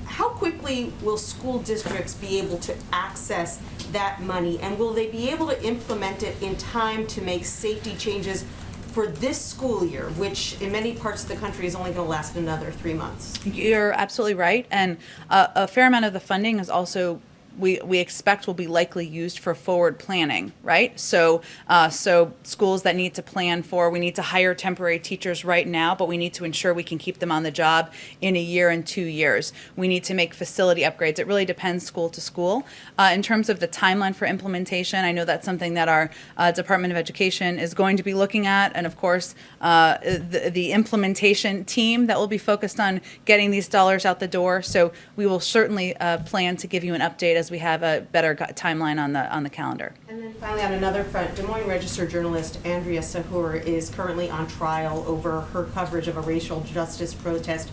how quickly will school districts be able to access that money? And will they be able to implement it in time to make safety changes for this school year, which in many parts of the country is only going to last another 3 months? You're absolutely right. And a fair amount of the funding is also we expect will be likely used for forward planning, right? So schools that need to plan for, we need to hire temporary teachers right now, but we need to ensure we can keep them on the job in a year and 2 years. We need to make facility upgrades. It really depends school to school. In terms of the timeline for implementation, I know that's something that our Department of Education is going to be looking at, and of course, the implementation team that will be focused on getting these dollars out the door. So we will certainly plan to give you an update as we have a better timeline on the calendar. And then finally, on another front, Des Moines Register journalist Andrea Sahur is currently on trial over her coverage of a racial justice protest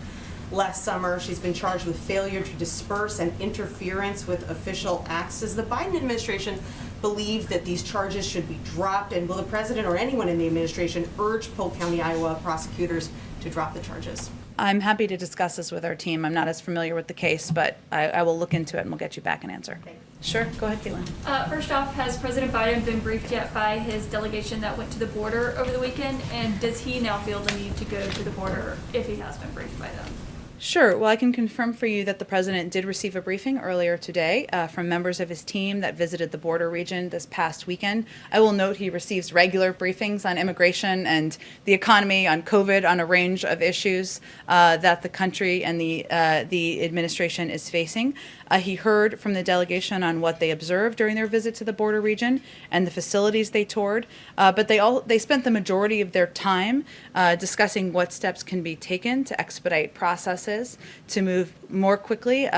last summer. She's been charged with failure to disperse and interference with official acts. Does the Biden administration believe that these charges should be dropped? And will the president or anyone in the administration urge Polk County, Iowa prosecutors to drop the charges? I'm happy to discuss this with our team. I'm not as familiar with the case, but I will look into it and we'll get you back an answer. Thanks. Sure, go ahead, Caitlin. First off, has President Biden been briefed yet by his delegation that went to the border over the weekend? And does he now feel the need to go to the border if he has been briefed by them? Sure. Well, I can confirm for you that the president did receive a briefing earlier today from members of his team that visited the border region this past weekend. I will note he receives regular briefings on immigration and the economy, on COVID, on a range of issues that the country and the administration is facing. He heard from the delegation on what they observed during their visit to the border region and the facilities they toured, but they spent the majority of their time discussing what steps can be taken to expedite processes, to move more quickly,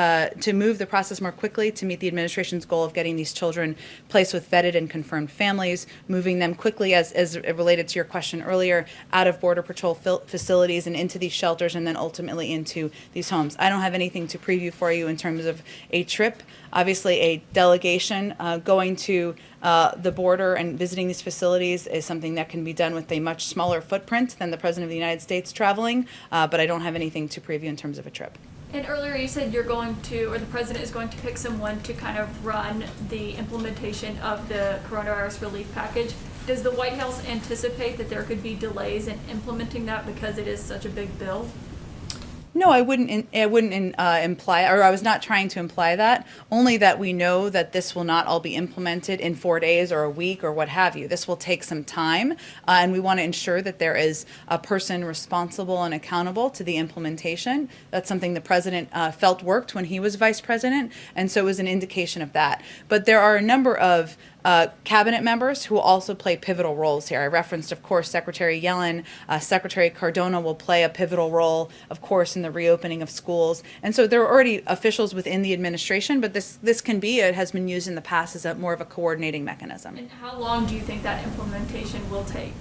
to move the process more quickly to meet the administration's goal of getting these children placed with vetted and confirmed families, moving them quickly, as related to your question earlier, out of Border Patrol facilities and into these shelters and then ultimately into these homes. I don't have anything to preview for you in terms of a trip. Obviously, a delegation going to the border and visiting these facilities is something that can be done with a much smaller footprint than the President of the United States traveling, but I don't have anything to preview in terms of a trip. And earlier you said you're going to, or the president is going to pick someone to kind of run the implementation of the coronavirus relief package. Does the White House anticipate that there could be delays in implementing that because it is such a big bill? No, I wouldn't imply, or I was not trying to imply that, only that we know that this will not all be implemented in 4 days or a week or what have you. This will take some time, and we want to ensure that there is a person responsible and accountable to the implementation. That's something the president felt worked when he was vice president, and so it was an indication of that. But there are a number of cabinet members who will also play pivotal roles here. I referenced, of course, Secretary Yellen. Secretary Cardona will play a pivotal role, of course, in the reopening of schools. And so there are already officials within the administration, but this can be, it has been used in the past as a more of a coordinating mechanism. And how long do you think that implementation will take?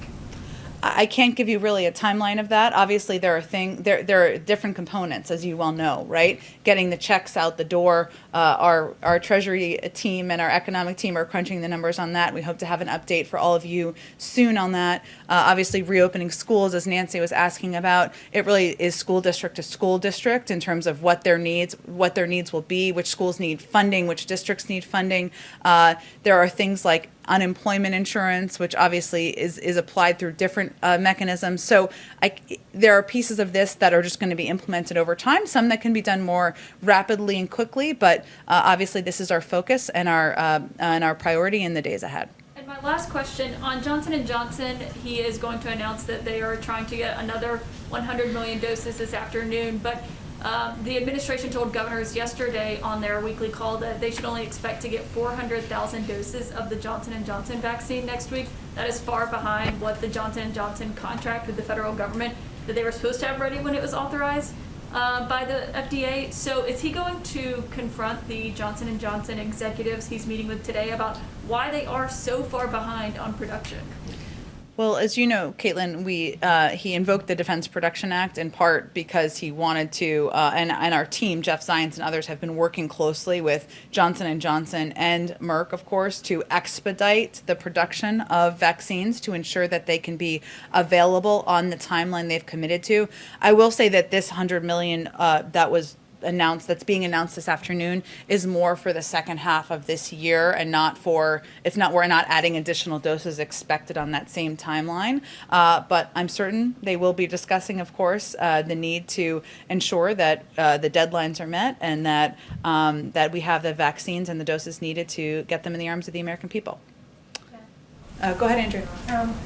I can't give you really a timeline of that. Obviously, there are different components, as you well know, right? Getting the checks out the door. Our Treasury team and our economic team are crunching the numbers on that. We hope to have an update for all of you soon on that. Obviously, reopening schools, as Nancy was asking about, it really is school district to school district in terms of what their needs will be, which schools need funding, which districts need funding. There are things like unemployment insurance, which obviously is applied through different mechanisms. So there are pieces of this that are just going to be implemented over time, some that can be done more rapidly and quickly, but obviously this is our focus and our priority in the days ahead. And my last question, on Johnson & Johnson, he is going to announce that they are trying to get another 100 million doses this afternoon, but the administration told governors yesterday on their weekly call that they should only expect to get 400,000 doses of the Johnson & Johnson vaccine next week. That is far behind what the Johnson & Johnson contract with the federal government that they were supposed to have ready when it was authorized by the FDA. So is he going to confront the Johnson & Johnson executives he's meeting with today about why they are so far behind on production? Well, as you know, Caitlin, he invoked the Defense Production Act in part because he wanted to, and our team, Jeff Zients and others, have been working closely with Johnson & Johnson and Merck, of course, to expedite the production of vaccines to ensure that they can be available on the timeline they've committed to. I will say that this 100 million that's being announced this afternoon is more for the second half of this year and we're not adding additional doses expected on that same timeline. But I'm certain they will be discussing, of course, the need to ensure that the deadlines are met and that we have the vaccines and the doses needed to get them in the arms of the American people. Go ahead, Andrew.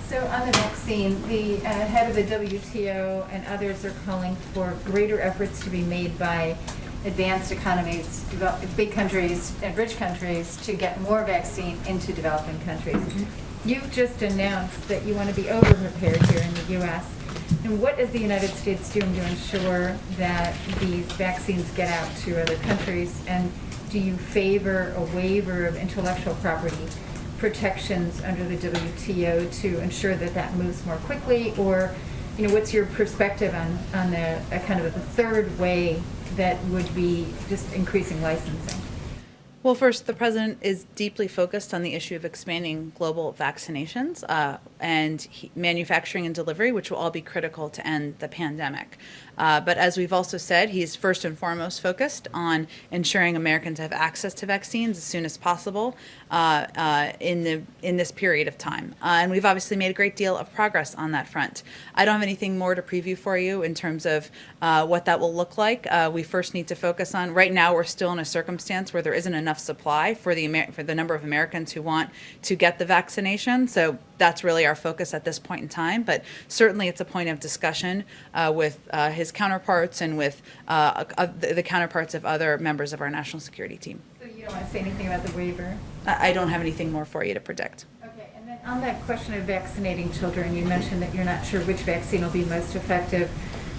So on the vaccine, the head of the WTO and others are calling for greater efforts to be made by advanced economies, big countries and rich countries to get more vaccine into developing countries. Mm-hmm. You've just announced that you want to be over-prepared here in the U.S. And what is the United States doing to ensure that these vaccines get out to other countries? And do you favor a waiver of intellectual property protections under the WTO to ensure that that moves more quickly, or what's your perspective on a kind of a third way that would be just increasing licensing? Well, first, the president is deeply focused on the issue of expanding global vaccinations and manufacturing and delivery, which will all be critical to end the pandemic. But as we've also said, he's first and foremost focused on ensuring Americans have access to vaccines as soon as possible in this period of time. And we've obviously made a great deal of progress on that front. I don't have anything more to preview for you in terms of what that will look like. We first need to focus on, right now we're still in a circumstance where there isn't enough supply for the number of Americans who want to get the vaccination. So that's really our focus at this point in time. But certainly it's a point of discussion with his counterparts and with the counterparts of other members of our national security team. So you don't want to say anything about the waiver? I don't have anything more for you to predict. Okay, and then on that question of vaccinating children, you mentioned that you're not sure which vaccine will be most effective.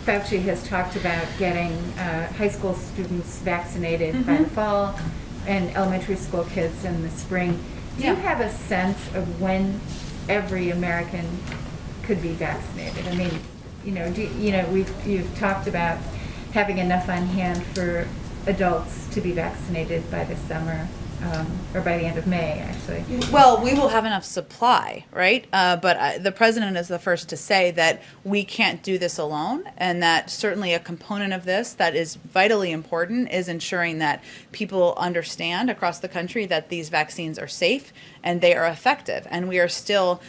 Fauci has talked about getting high school students vaccinated by the fall and elementary school kids in the spring. Do you have a sense of when every American could be vaccinated? I mean, you've talked about having enough on hand for adults to be vaccinated by the summer. or by the end of May, actually. Well, we will have enough supply, right? But the president is the first to say that we can't do this alone, and that certainly a component of this that is vitally important is ensuring that people understand across the country that these vaccines are safe and they are effective. And we are still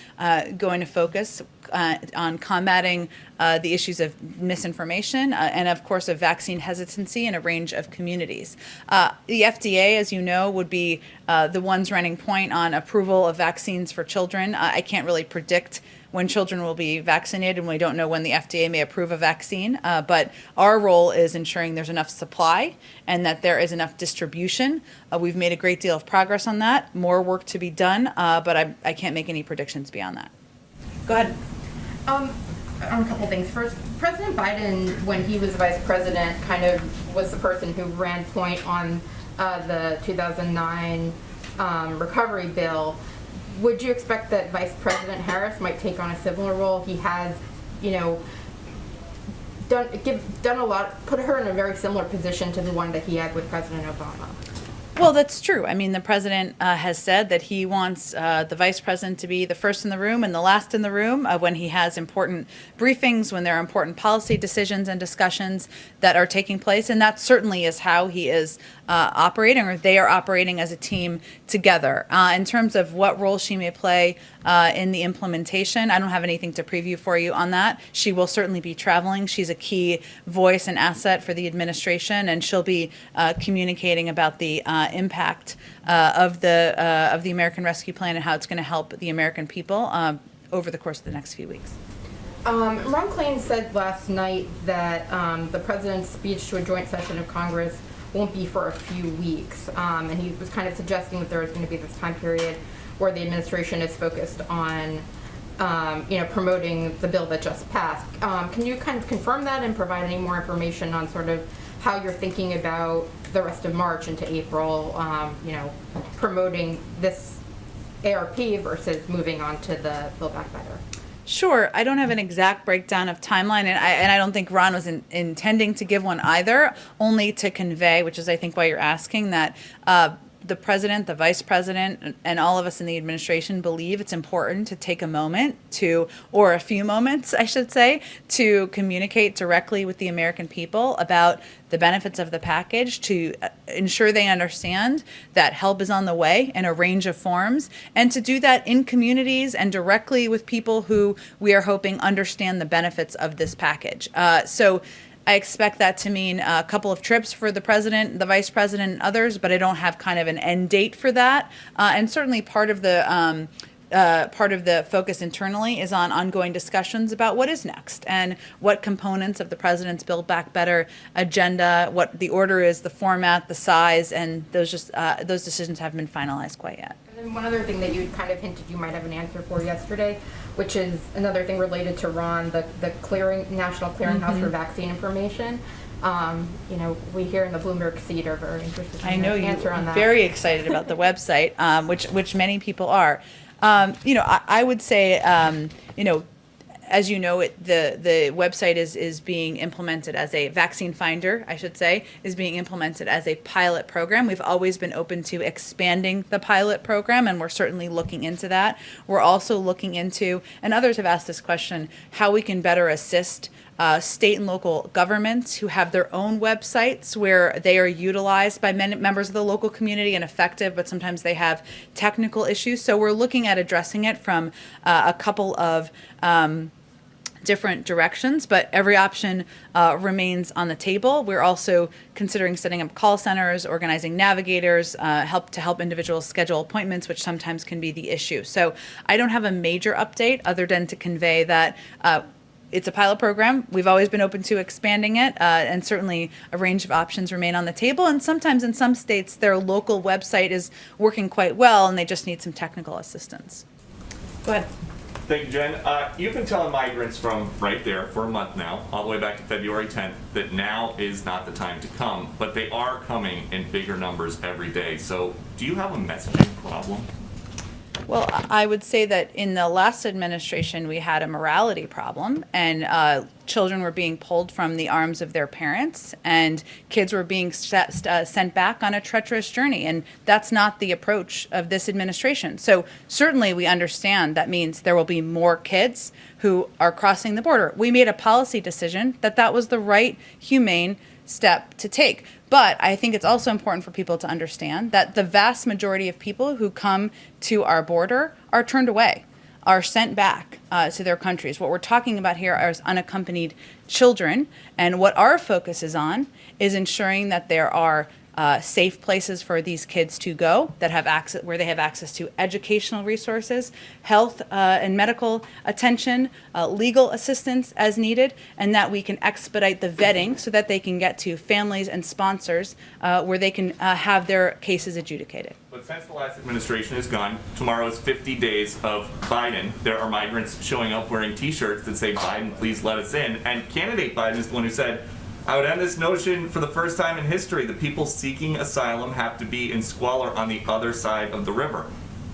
going to focus on combating the issues of misinformation and, of course, of vaccine hesitancy in a range of communities. The FDA, as you know, would be the ones running point on approval of vaccines for children. I can't really predict when children will be vaccinated, and we don't know when the FDA may approve a vaccine. But our role is ensuring there's enough supply and that there is enough distribution. We've made a great deal of progress on that. More work to be done, but I can't make any predictions beyond that. Go ahead. On a couple things. First, President Biden, when he was vice president, kind of was the person who ran point on the 2009 recovery bill. Would you expect that Vice President Harris might take on a similar role? He has, done a lot, put her in a very similar position to the one that he had with President Obama. Well, that's true. I mean, the president has said that he wants the vice president to be the first in the room and the last in the room when he has important briefings, when there are important policy decisions and discussions that are taking place. And that certainly is how he is operating, or they are operating as a team together. In terms of what role she may play in the implementation, I don't have anything to preview for you on that. She will certainly be traveling. She's a key voice and asset for the administration, and she'll be communicating about the impact of the American Rescue Plan and how it's going to help the American people over the course of the next few weeks. Ron Klain said last night that the president's speech to a joint session of Congress won't be for a few weeks, and he was kind of suggesting that there is going to be this time period where the administration is focused on promoting the bill that just passed. Can you kind of confirm that and provide any more information on sort of how you're thinking about the rest of March into April, promoting this ARP versus moving on to the Build Back Better? Sure. I don't have an exact breakdown of timeline, and I don't think Ron was intending to give one either, only to convey, which is I think why you're asking, that the president, the vice president, and all of us in the administration believe it's important to take a moment to, or a few moments, I should say, to communicate directly with the American people about the benefits of the package, to ensure they understand that help is on the way in a range of forms, and to do that in communities and directly with people who we are hoping understand the benefits of this package. So I expect that to mean a couple of trips for the president, the vice president, and others, but I don't have kind of an end date for that. And certainly part of the focus internally is on ongoing discussions about what is next and what components of the president's Build Back Better agenda, what the order is, the format, the size, and those decisions haven't been finalized quite yet. And then one other thing that you kind of hinted you might have an answer for yesterday, which is another thing related to Ron, the National Clearinghouse for Vaccine Information. We here in the Bloomberg seat are very interested in your answer on that. Very excited about the website, which many people are. I would say, as you know, the website is being implemented as a vaccine finder, I should say, is being implemented as a pilot program. We've always been open to expanding the pilot program, and we're certainly looking into that. We're also looking into, and others have asked this question, how we can better assist state and local governments who have their own websites where they are utilized by members of the local community and effective, but sometimes they have technical issues. So we're looking at addressing it from a couple of different directions, but every option remains on the table. We're also considering setting up call centers, organizing navigators, help individuals schedule appointments, which sometimes can be the issue. So I don't have a major update other than to convey that it's a pilot program. We've always been open to expanding it, and certainly a range of options remain on the table. And sometimes in some states, their local website is working quite well, and they just need some technical assistance. Go ahead. Thank you, Jen. You've been telling migrants from right there for a month now, all the way back to February 10th, that now is not the time to come, but they are coming in bigger numbers every day. So do you have a messaging problem? Well, I would say that in the last administration, we had a morality problem, and children were being pulled from the arms of their parents, and kids were being sent back on a treacherous journey. And that's not the approach of this administration. So certainly we understand that means there will be more kids who are crossing the border. We made a policy decision that that was the right, humane step to take. But I think it's also important for people to understand that the vast majority of people who come to our border are turned away, are sent back to their countries. What we're talking about here are unaccompanied children, and what our focus is on is ensuring that there are safe places for these kids to go that have access, where they have access to educational resources, health and medical attention, legal assistance as needed, and that we can expedite the vetting so that they can get to families and sponsors where they can have their cases adjudicated. But since the last administration is gone, tomorrow is 50 days of Biden. There are migrants showing up wearing T-shirts that say, "Biden, please let us in." And candidate Biden is the one who said, "I would end this notion for the first time in history. The people seeking asylum have to be in squalor on the other side of the river."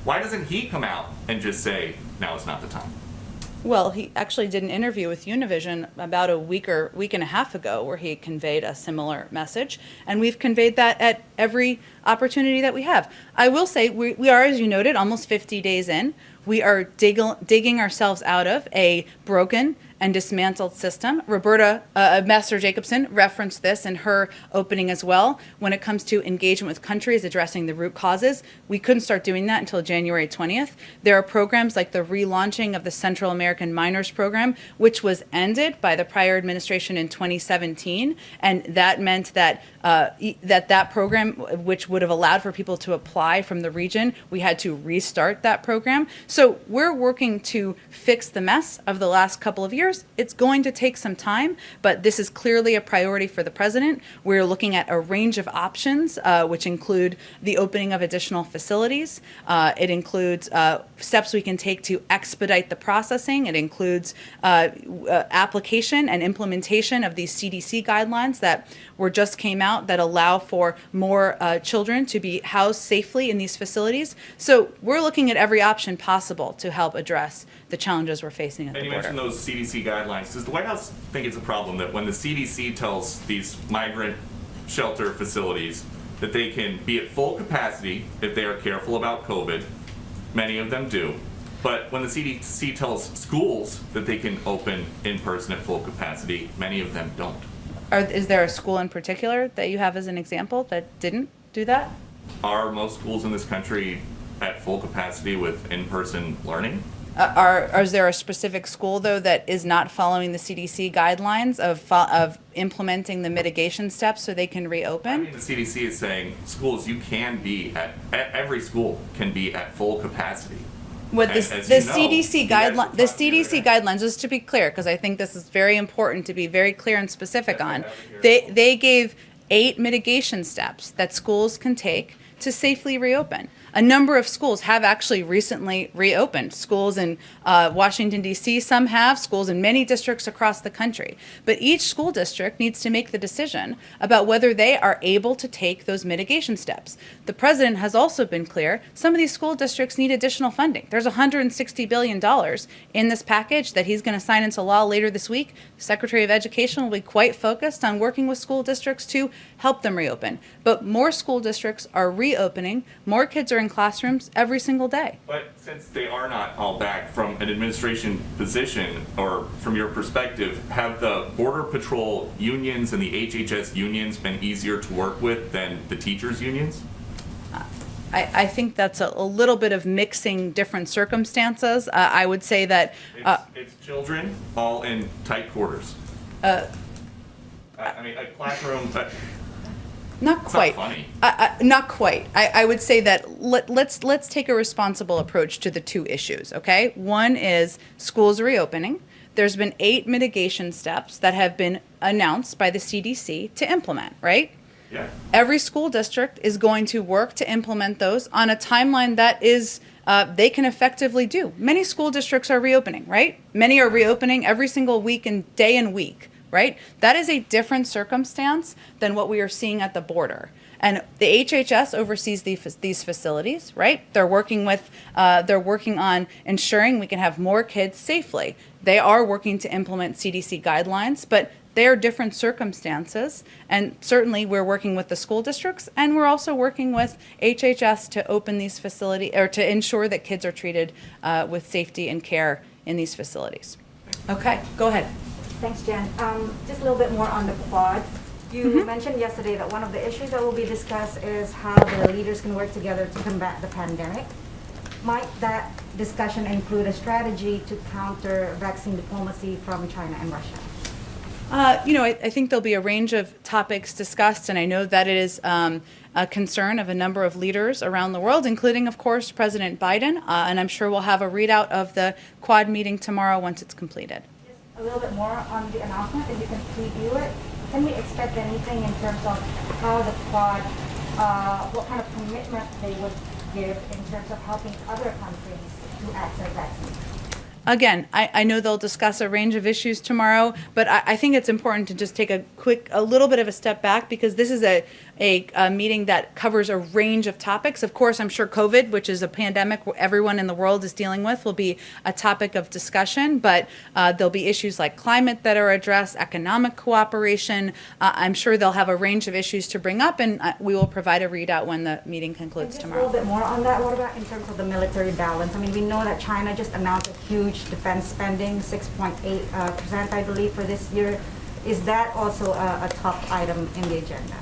Why doesn't he come out and just say, "Now is not the time"? Well, he actually did an interview with Univision about a week and a half ago where he conveyed a similar message, and we've conveyed that at every opportunity that we have. I will say we are, as you noted, almost 50 days in. We are digging ourselves out of a broken and dismantled system. Roberta, Ambassador Jacobson, referenced this in her opening as well. When it comes to engagement with countries addressing the root causes, we couldn't start doing that until January 20th. There are programs like the relaunching of the Central American Minors Program, which was ended by the prior administration in 2017, and that meant that that program, which would have allowed for people to apply from the region, we had to restart that program. So we're working to fix the mess of the last couple of years. It's going to take some time, but this is clearly a priority for the president. We're looking at a range of options, which include the opening of additional facilities. It includes steps we can take to expedite the processing. It includes application and implementation of these CDC guidelines that just came out that allow for more children to be housed safely in these facilities. So we're looking at every option possible to help address the challenges we're facing at the border. And you mentioned those CDC guidelines. Does the White House think it's a problem that when the CDC tells these migrant shelter facilities that they can be at full capacity if they are careful about COVID, many of them do, but when the CDC tells schools that they can open in person at full capacity, many of them don't? Is there a school in particular that you have as an example that didn't do that? Are most schools in this country at full capacity with in-person learning? Is there a specific school, though, that is not following the CDC guidelines of implementing the mitigation steps so they can reopen? I mean, the CDC is saying schools, you can be every school can be at full capacity. What the CDC guidelines, just to be clear, because I think this is very important to be very clear and specific on, they gave 8 mitigation steps that schools can take to safely reopen. A number of schools have actually recently reopened. Schools in Washington, D.C., some have, schools in many districts across the country. But each school district needs to make the decision about whether they are able to take those mitigation steps. The president has also been clear, some of these school districts need additional funding. There's $160 billion in this package that he's going to sign into law later this week. The Secretary of Education will be quite focused on working with school districts to help them reopen. But more school districts are reopening, more kids are in classrooms every single day. But since they are not all back, from an administration position or from your perspective, have the Border Patrol unions and the HHS unions been easier to work with than the teachers' unions? I think that's a little bit of mixing different circumstances. I would say that it's children all in tight quarters. I mean, a classroom. Not quite. Not funny. Not quite. I would say that let's take a responsible approach to the two issues, okay? One is schools reopening. There's been 8 mitigation steps that have been announced by the CDC to implement, right? Yeah. Every school district is going to work to implement those on a timeline that is they can effectively do. Many school districts are reopening, right? Many are reopening every single week and day and week. right? That is a different circumstance than what we are seeing at the border. And the HHS oversees these facilities, right? They're working on ensuring we can have more kids safely. They are working to implement CDC guidelines, but they are different circumstances. And certainly we're working with the school districts, and we're also working with HHS to open these facilities, or to ensure that kids are treated with safety and care in these facilities. Okay, go ahead. Thanks, Jen. Just a little bit more on the Quad. You mentioned yesterday that one of the issues that will be discussed is how the leaders can work together to combat the pandemic. Might that discussion include a strategy to counter vaccine diplomacy from China and Russia? I think there'll be a range of topics discussed, and I know that it is a concern of a number of leaders around the world, including, of course, President Biden, and I'm sure we'll have a readout of the Quad meeting tomorrow once it's completed. Just a little bit more on the announcement, if you can preview it. Can we expect anything in terms of how the Quad, what kind of commitment they would give in terms of helping other countries to access vaccines? Again, I know they'll discuss a range of issues tomorrow, but I think it's important to just take a little bit of a step back, because this is a meeting that covers a range of topics. Of course, I'm sure COVID, which is a pandemic everyone in the world is dealing with, will be a topic of discussion, but there'll be issues like climate that are addressed, economic cooperation. I'm sure they'll have a range of issues to bring up, and we will provide a readout when the meeting concludes tomorrow. A little bit more on that. What about in terms of the military balance? I mean, we know that China just announced a huge defense spending, 6.8%, I believe, for this year. Is that also a top item in the agenda?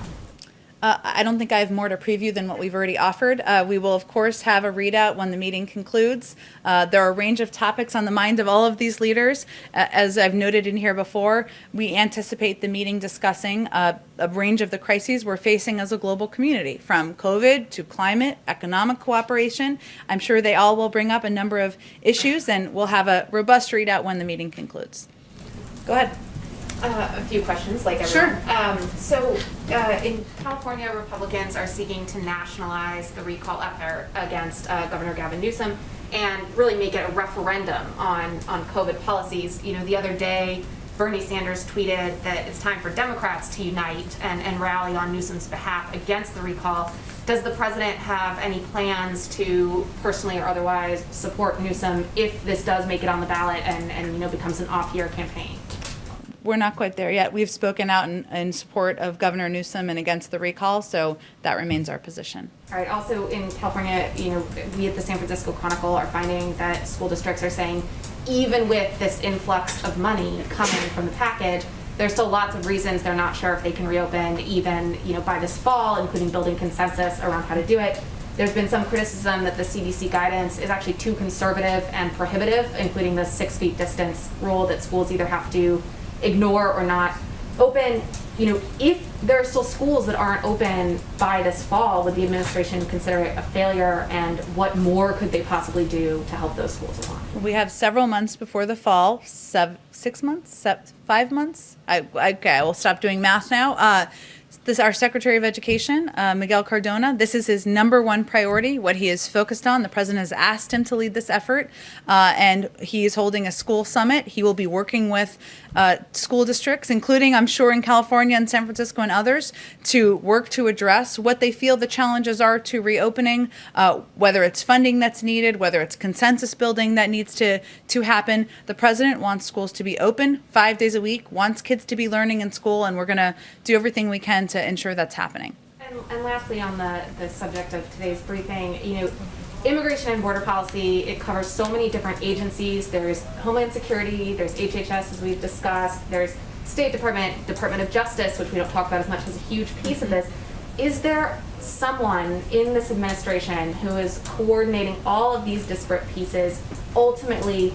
I don't think I have more to preview than what we've already offered. We will, of course, have a readout when the meeting concludes. There are a range of topics on the mind of all of these leaders. As I've noted in here before, we anticipate the meeting discussing a range of the crises we're facing as a global community, from COVID to climate, economic cooperation. I'm sure they all will bring up a number of issues, and we'll have a robust readout when the meeting concludes. Go ahead. A few questions, like everyone. Sure. In California, Republicans are seeking to nationalize the recall effort against Governor Gavin Newsom and really make it a referendum on COVID policies. You know, the other day, Bernie Sanders tweeted that it's time for Democrats to unite and rally on Newsom's behalf against the recall. Does the president have any plans to personally or otherwise support Newsom if this does make it on the ballot and becomes an off-year campaign? We're not quite there yet. We've spoken out in support of Governor Newsom and against the recall, so that remains our position. All right. Also in California, we at the San Francisco Chronicle are finding that school districts are saying, even with this influx of money coming from the package, there's still lots of reasons they're not sure if they can reopen even, by this fall, including building consensus around how to do it. There's been some criticism that the CDC guidance is actually too conservative and prohibitive, including the 6 feet distance rule that schools either have to ignore or not open. If there are still schools that aren't open by this fall, would the administration consider it a failure, and what more could they possibly do to help those schools along? We have several months before the fall, 6 months, 5 months. Okay, I will stop doing math now. Our Secretary of Education, Miguel Cardona, this is his number one priority, what he is focused on. The president has asked him to lead this effort, and he is holding a school summit. He will be working with school districts, including, I'm sure, in California and San Francisco and others, to work to address what they feel the challenges are to reopening, whether it's funding that's needed, whether it's consensus building that needs to happen. The president wants schools to be open 5 days a week, wants kids to be learning in school, and we're going to do everything we can to ensure that's happening. And lastly, on the subject of today's briefing, immigration and border policy, it covers so many different agencies. There's Homeland Security, there's HHS, as we've discussed, there's State Department, Department of Justice, which we don't talk about as much, has a huge piece of this. Is there someone in this administration who is coordinating all of these disparate pieces? Ultimately,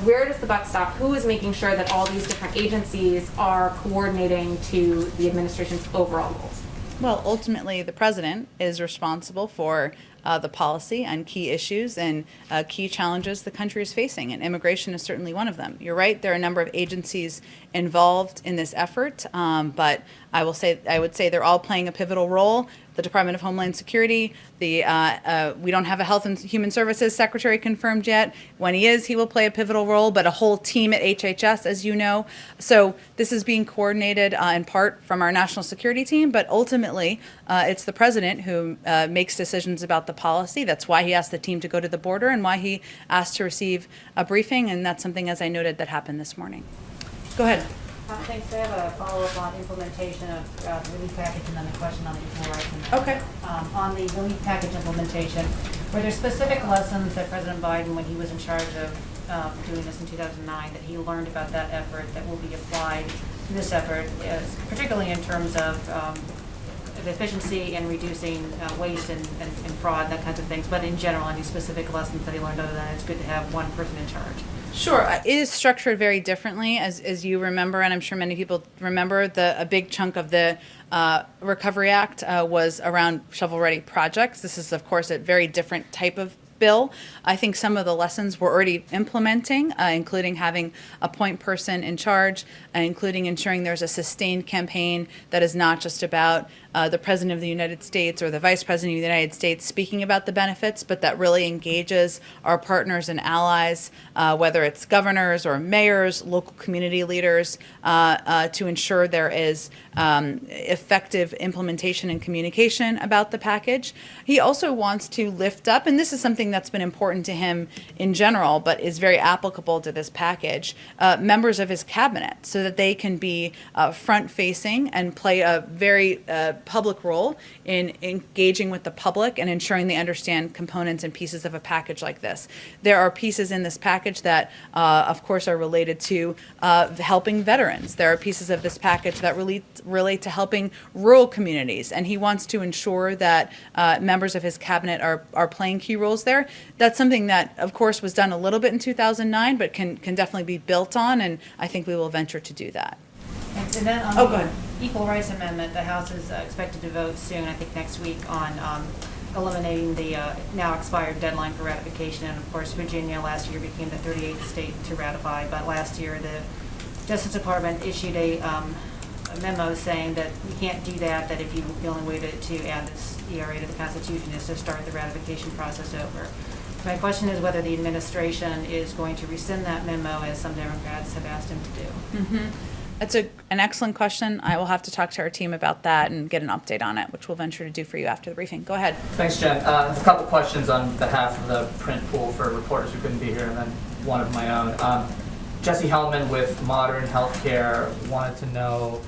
where does the buck stop? Who is making sure that all these different agencies are coordinating to the administration's overall goals? Well, ultimately, the president is responsible for the policy on key issues and key challenges the country is facing, and immigration is certainly one of them. You're right, there are a number of agencies involved in this effort, but I would say they're all playing a pivotal role. The Department of Homeland Security, we don't have a Health and Human Services Secretary confirmed yet. When he is, he will play a pivotal role, but a whole team at HHS, as you know. So this is being coordinated in part from our national security team, but ultimately it's the president who makes decisions about the policy. That's why he asked the team to go to the border and why he asked to receive a briefing, and that's something, as I noted, that happened this morning. Go ahead. Thanks. I have a follow-up on implementation of the relief package and then a question on equal rights. Okay. On the relief package implementation, were there specific lessons that President Biden, when he was in charge of doing this in 2009, that he learned about that effort that will be applied to this effort, particularly in terms of efficiency and reducing waste and fraud, that kinds of things, but in general, any specific lessons that he learned other than it's good to have one person in charge? Sure. It is structured very differently, as you remember, and I'm sure many people remember. A big chunk of the Recovery Act was around shovel-ready projects. This is, of course, a very different type of bill. I think some of the lessons we're already implementing, including having a point person in charge, including ensuring there's a sustained campaign that is not just about the President of the United States or the Vice President of the United States speaking about the benefits, but that really engages our partners and allies, whether it's governors or mayors, local community leaders, to ensure there is effective implementation and communication about the package. He also wants to lift up, and this is something that's been important to him in general, but is very applicable to this package, members of his cabinet, so that they can be front-facing and play a very public role in engaging with the public and ensuring they understand components and pieces of a package like this. There are pieces in this package that, of course, are related to helping veterans. There are pieces of this package that relate to helping rural communities, and he wants to ensure that members of his cabinet are playing key roles there. That's something that, of course, was done a little bit in 2009, but can definitely be built on, and I think we will venture to do that. And then on go ahead. Equal Rights Amendment, the House is expected to vote soon, I think next week, on eliminating the now expired deadline for ratification. And of course, Virginia last year became the 38th state to ratify, but last year the Justice Department issued a memo saying that we can't do that, that if the only way to add this ERA to the Constitution is to start the ratification process over. My question is whether the administration is going to rescind that memo, as some Democrats have asked him to do. Mm-hmm. That's an excellent question. I will have to talk to our team about that and get an update on it, which we'll venture to do for you after the briefing. Go ahead. Thanks, Jen. A couple questions on behalf of the print pool for reporters who couldn't be here, and then one of my own. Jesse Hellman with Modern Healthcare wanted to know,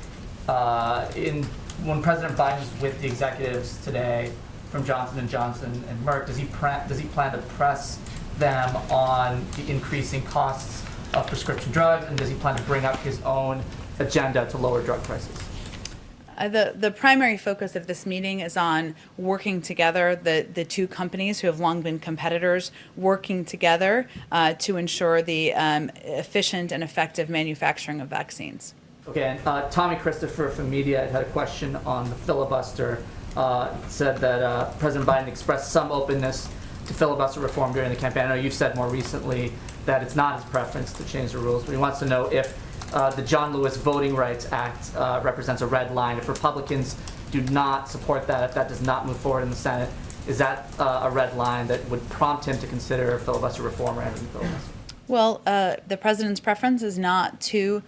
when President Biden is with the executives today from Johnson & Johnson and Merck, does he plan to press them on the increasing costs of prescription drugs, and does he plan to bring up his own agenda to lower drug prices? The primary focus of this meeting is on working together, the two companies who have long been competitors, working together to ensure the efficient and effective manufacturing of vaccines. Okay, and Tommy Christopher from Media had a question on the filibuster. Said that President Biden expressed some openness to filibuster reform during the campaign. I know you've said more recently that it's not his preference to change the rules, but he wants to know if the John Lewis Voting Rights Act represents a red line. If Republicans do not support that, if that does not move forward in the Senate, is that a red line that would prompt him to consider filibuster reform or ending the filibuster? Well, the president's preference is not to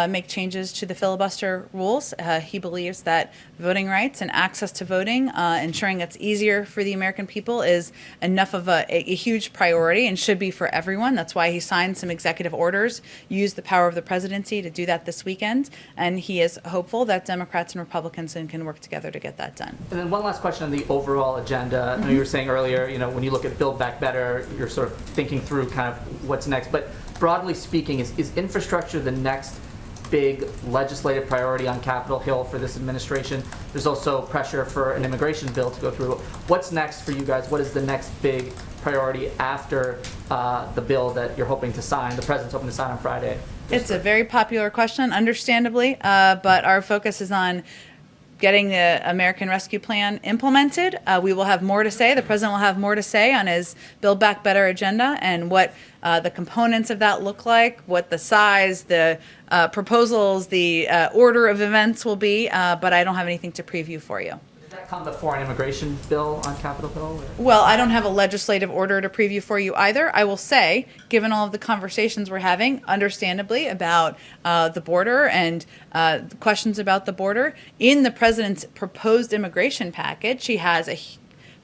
make changes to the filibuster rules. He believes that voting rights and access to voting, ensuring it's easier for the American people, is enough of a huge priority and should be for everyone. That's why he signed some executive orders, used the power of the presidency to do that this weekend, and he is hopeful that Democrats and Republicans can work together to get that done. And then one last question on the overall agenda. I know you were saying earlier, when you look at Build Back Better, you're sort of thinking through kind of what's next. But broadly speaking, is infrastructure the next big legislative priority on Capitol Hill for this administration? There's also pressure for an immigration bill to go through. What's next for you guys? What is the next big priority after the bill that you're hoping to sign, the president's hoping to sign on Friday? It's a very popular question, understandably, but our focus is on getting the American Rescue Plan implemented. We will have more to say. The president will have more to say on his Build Back Better agenda and what the components of that look like, what the size, the proposals, the order of events will be, but I don't have anything to preview for you. Does that come before an immigration bill on Capitol Hill? Or? Well, I don't have a legislative order to preview for you either. I will say, given all of the conversations we're having, understandably, about the border and questions about the border, in the president's proposed immigration package, he has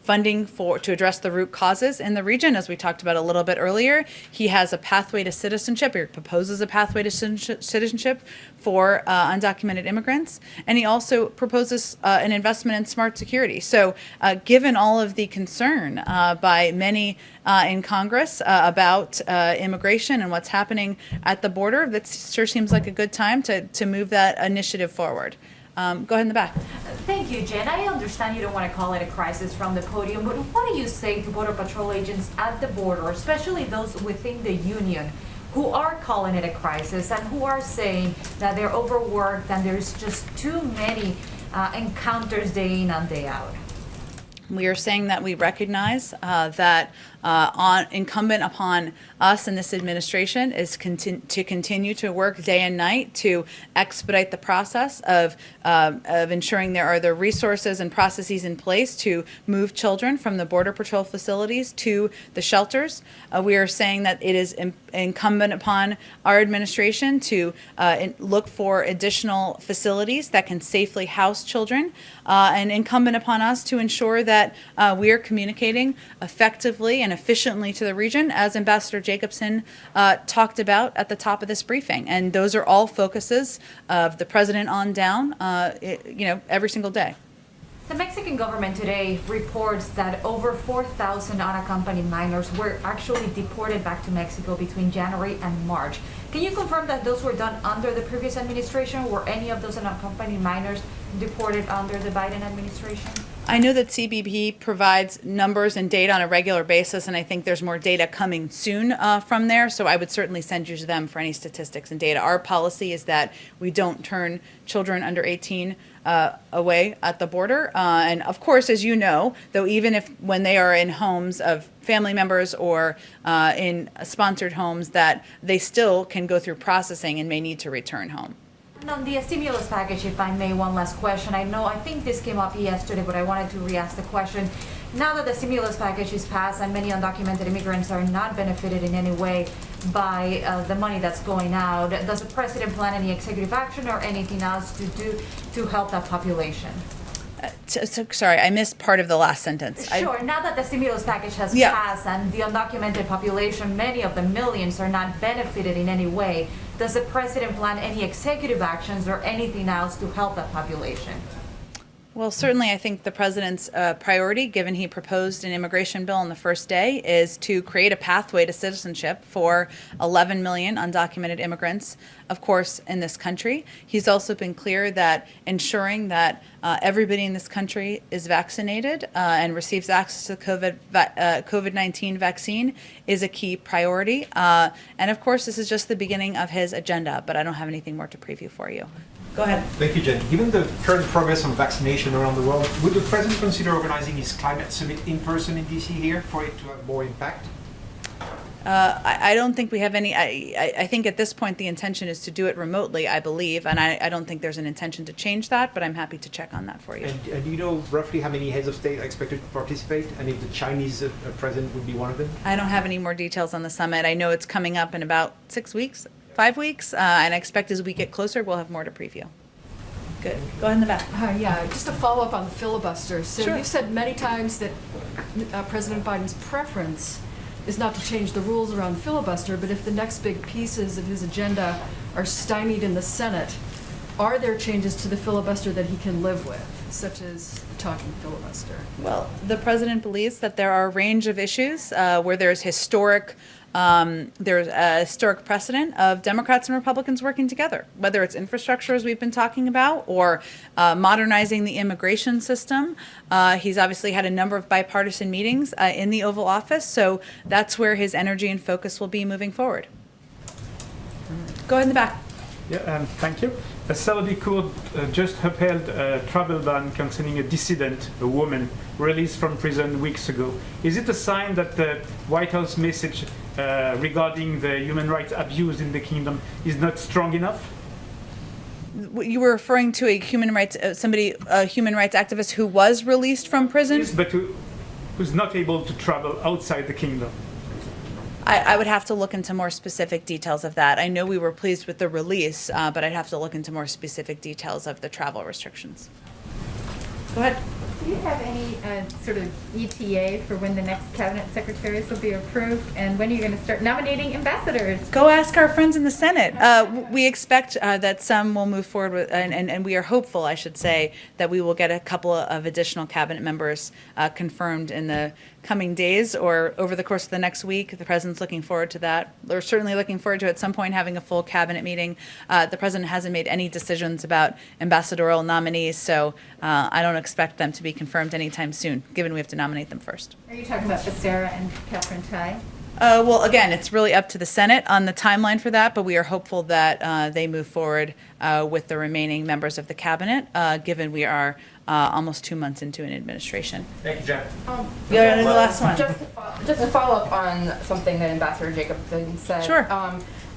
funding to address the root causes in the region, as we talked about a little bit earlier. He has a pathway to citizenship, or proposes a pathway to citizenship for undocumented immigrants, and he also proposes an investment in smart security. So given all of the concern by many in Congress about immigration and what's happening at the border, that sure seems like a good time to move that initiative forward. Go ahead in the back. Thank you, Jen. I understand you don't want to call it a crisis from the podium, but what do you say to Border Patrol agents at the border, especially those within the union, who are calling it a crisis and who are saying that they're overworked and there's just too many encounters day in and day out? We are saying that we recognize that incumbent upon us in this administration is to continue to work day and night to expedite the process of ensuring there are the resources and processes in place to move children from the Border Patrol facilities to the shelters. We are saying that it is incumbent upon our administration to look for additional facilities that can safely house children, and incumbent upon us to ensure that we are communicating effectively and efficiently to the region, as Ambassador Jacobson talked about at the top of this briefing. And those are all focuses of the president on down, every single day. The Mexican government today reports that over 4,000 unaccompanied minors were actually deported back to Mexico between January and March. Can you confirm that those were done under the previous administration? Were any of those unaccompanied minors deported under the Biden administration? I know that CBP provides numbers and data on a regular basis, and I think there's more data coming soon from there, so I would certainly send you to them for any statistics and data. Our policy is that we don't turn children under 18 away at the border. And of course, as you know, though, even when they are in homes of family members or in sponsored homes, that they still can go through processing and may need to return home. And on the stimulus package, if I may, one last question. I think this came up yesterday, but I wanted to re-ask the question. Now that the stimulus package is passed and many undocumented immigrants are not benefited in any way by the money that's going out, does the president plan any executive action or anything else to do to help that population? Sorry, I missed part of the last sentence. Sure. Now that the stimulus package has passed and the undocumented population, many of the millions, are not benefited in any way, does the president plan any executive actions or anything else to help that population? Well, certainly I think the president's priority, given he proposed an immigration bill on the first day, is to create a pathway to citizenship for 11 million undocumented immigrants, of course, in this country. He's also been clear that ensuring that everybody in this country is vaccinated and receives access to the COVID-19 vaccine is a key priority. And of course, this is just the beginning of his agenda, but I don't have anything more to preview for you. Go ahead. Thank you, Jen. Given the current progress on vaccination around the world, would the president consider organizing his climate summit in person in DC here for it to have more impact? I don't think we have any. I think at this point the intention is to do it remotely, I believe, and I don't think there's an intention to change that, but I'm happy to check on that for you. And do you know roughly how many heads of state are expected to participate, and if the Chinese president would be one of them? I don't have any more details on the summit. I know it's coming up in about 6 weeks. 5 weeks, and I expect as we get closer, we'll have more to preview. Good. Go ahead in the back. Yeah, just to follow up on the filibuster. So Sure. You've said many times that President Biden's preference is not to change the rules around filibuster, but if the next big pieces of his agenda are stymied in the Senate, are there changes to the filibuster that he can live with, such as the talking filibuster? Well, the president believes that there are a range of issues where there's a historic precedent of Democrats and Republicans working together, whether it's infrastructure, as we've been talking about, or modernizing the immigration system. He's obviously had a number of bipartisan meetings in the Oval Office, so that's where his energy and focus will be moving forward. Go ahead in the back. Yeah, thank you. A Saudi court just upheld a travel ban concerning a dissident, a woman, released from prison weeks ago. Is it a sign that the White House message regarding the human rights abuse in the kingdom is not strong enough? You were referring to a human rights a human rights activist who was released from prison? Yes, but who's not able to travel outside the kingdom. I would have to look into more specific details of that. I know we were pleased with the release, but I'd have to look into more specific details of the travel restrictions. Go ahead. Do you have any sort of ETA for when the next cabinet secretaries will be approved, and when are you going to start nominating ambassadors? Go ask our friends in the Senate. We expect that some will move forward with, and we are hopeful, I should say, that we will get a couple of additional cabinet members confirmed in the coming days or over the course of the next week. The president's looking forward to that. They're certainly looking forward to at some point having a full cabinet meeting. The president hasn't made any decisions about ambassadorial nominees, so I don't expect them to be confirmed anytime soon, given we have to nominate them first. Are you talking about Becerra and Catherine Tai? Well, again, it's really up to the Senate on the timeline for that, but we are hopeful that they move forward with the remaining members of the cabinet, given we are almost 2 months into an administration. Thank you, Jen. Yeah, the last one. Just to follow up on something that Ambassador Jacobson said. Sure.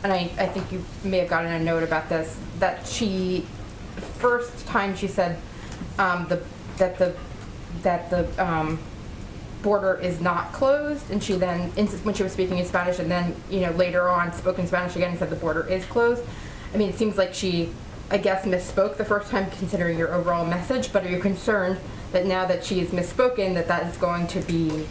And I think you may have gotten a note about this, that she, first time she said that the border is not closed, and she then, when she was speaking in Spanish, and then, later on spoke in Spanish again and said the border is closed. I mean, it seems like she, I guess, misspoke the first time considering your overall message, but are you concerned that now that she has misspoken that is going to be,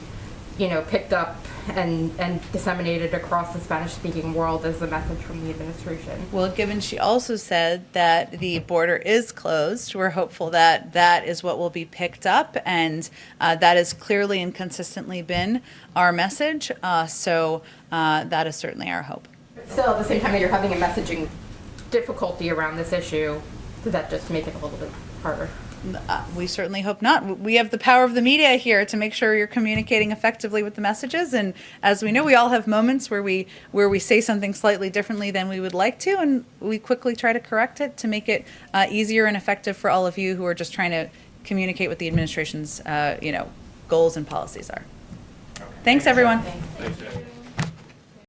picked up and disseminated across the Spanish-speaking world as a message from the administration? Well, given she also said that the border is closed, we're hopeful that that is what will be picked up, and that has clearly and consistently been our message. So that is certainly our hope. Still, at the same time that you're having a messaging difficulty around this issue, does that just make it a little bit harder? We certainly hope not. We have the power of the media here to make sure you're communicating effectively with the messages. And as we know, we all have moments where we say something slightly differently than we would like to, and we quickly try to correct it to make it easier and effective for all of you who are just trying to communicate what the administration's goals and policies are. Thanks, everyone.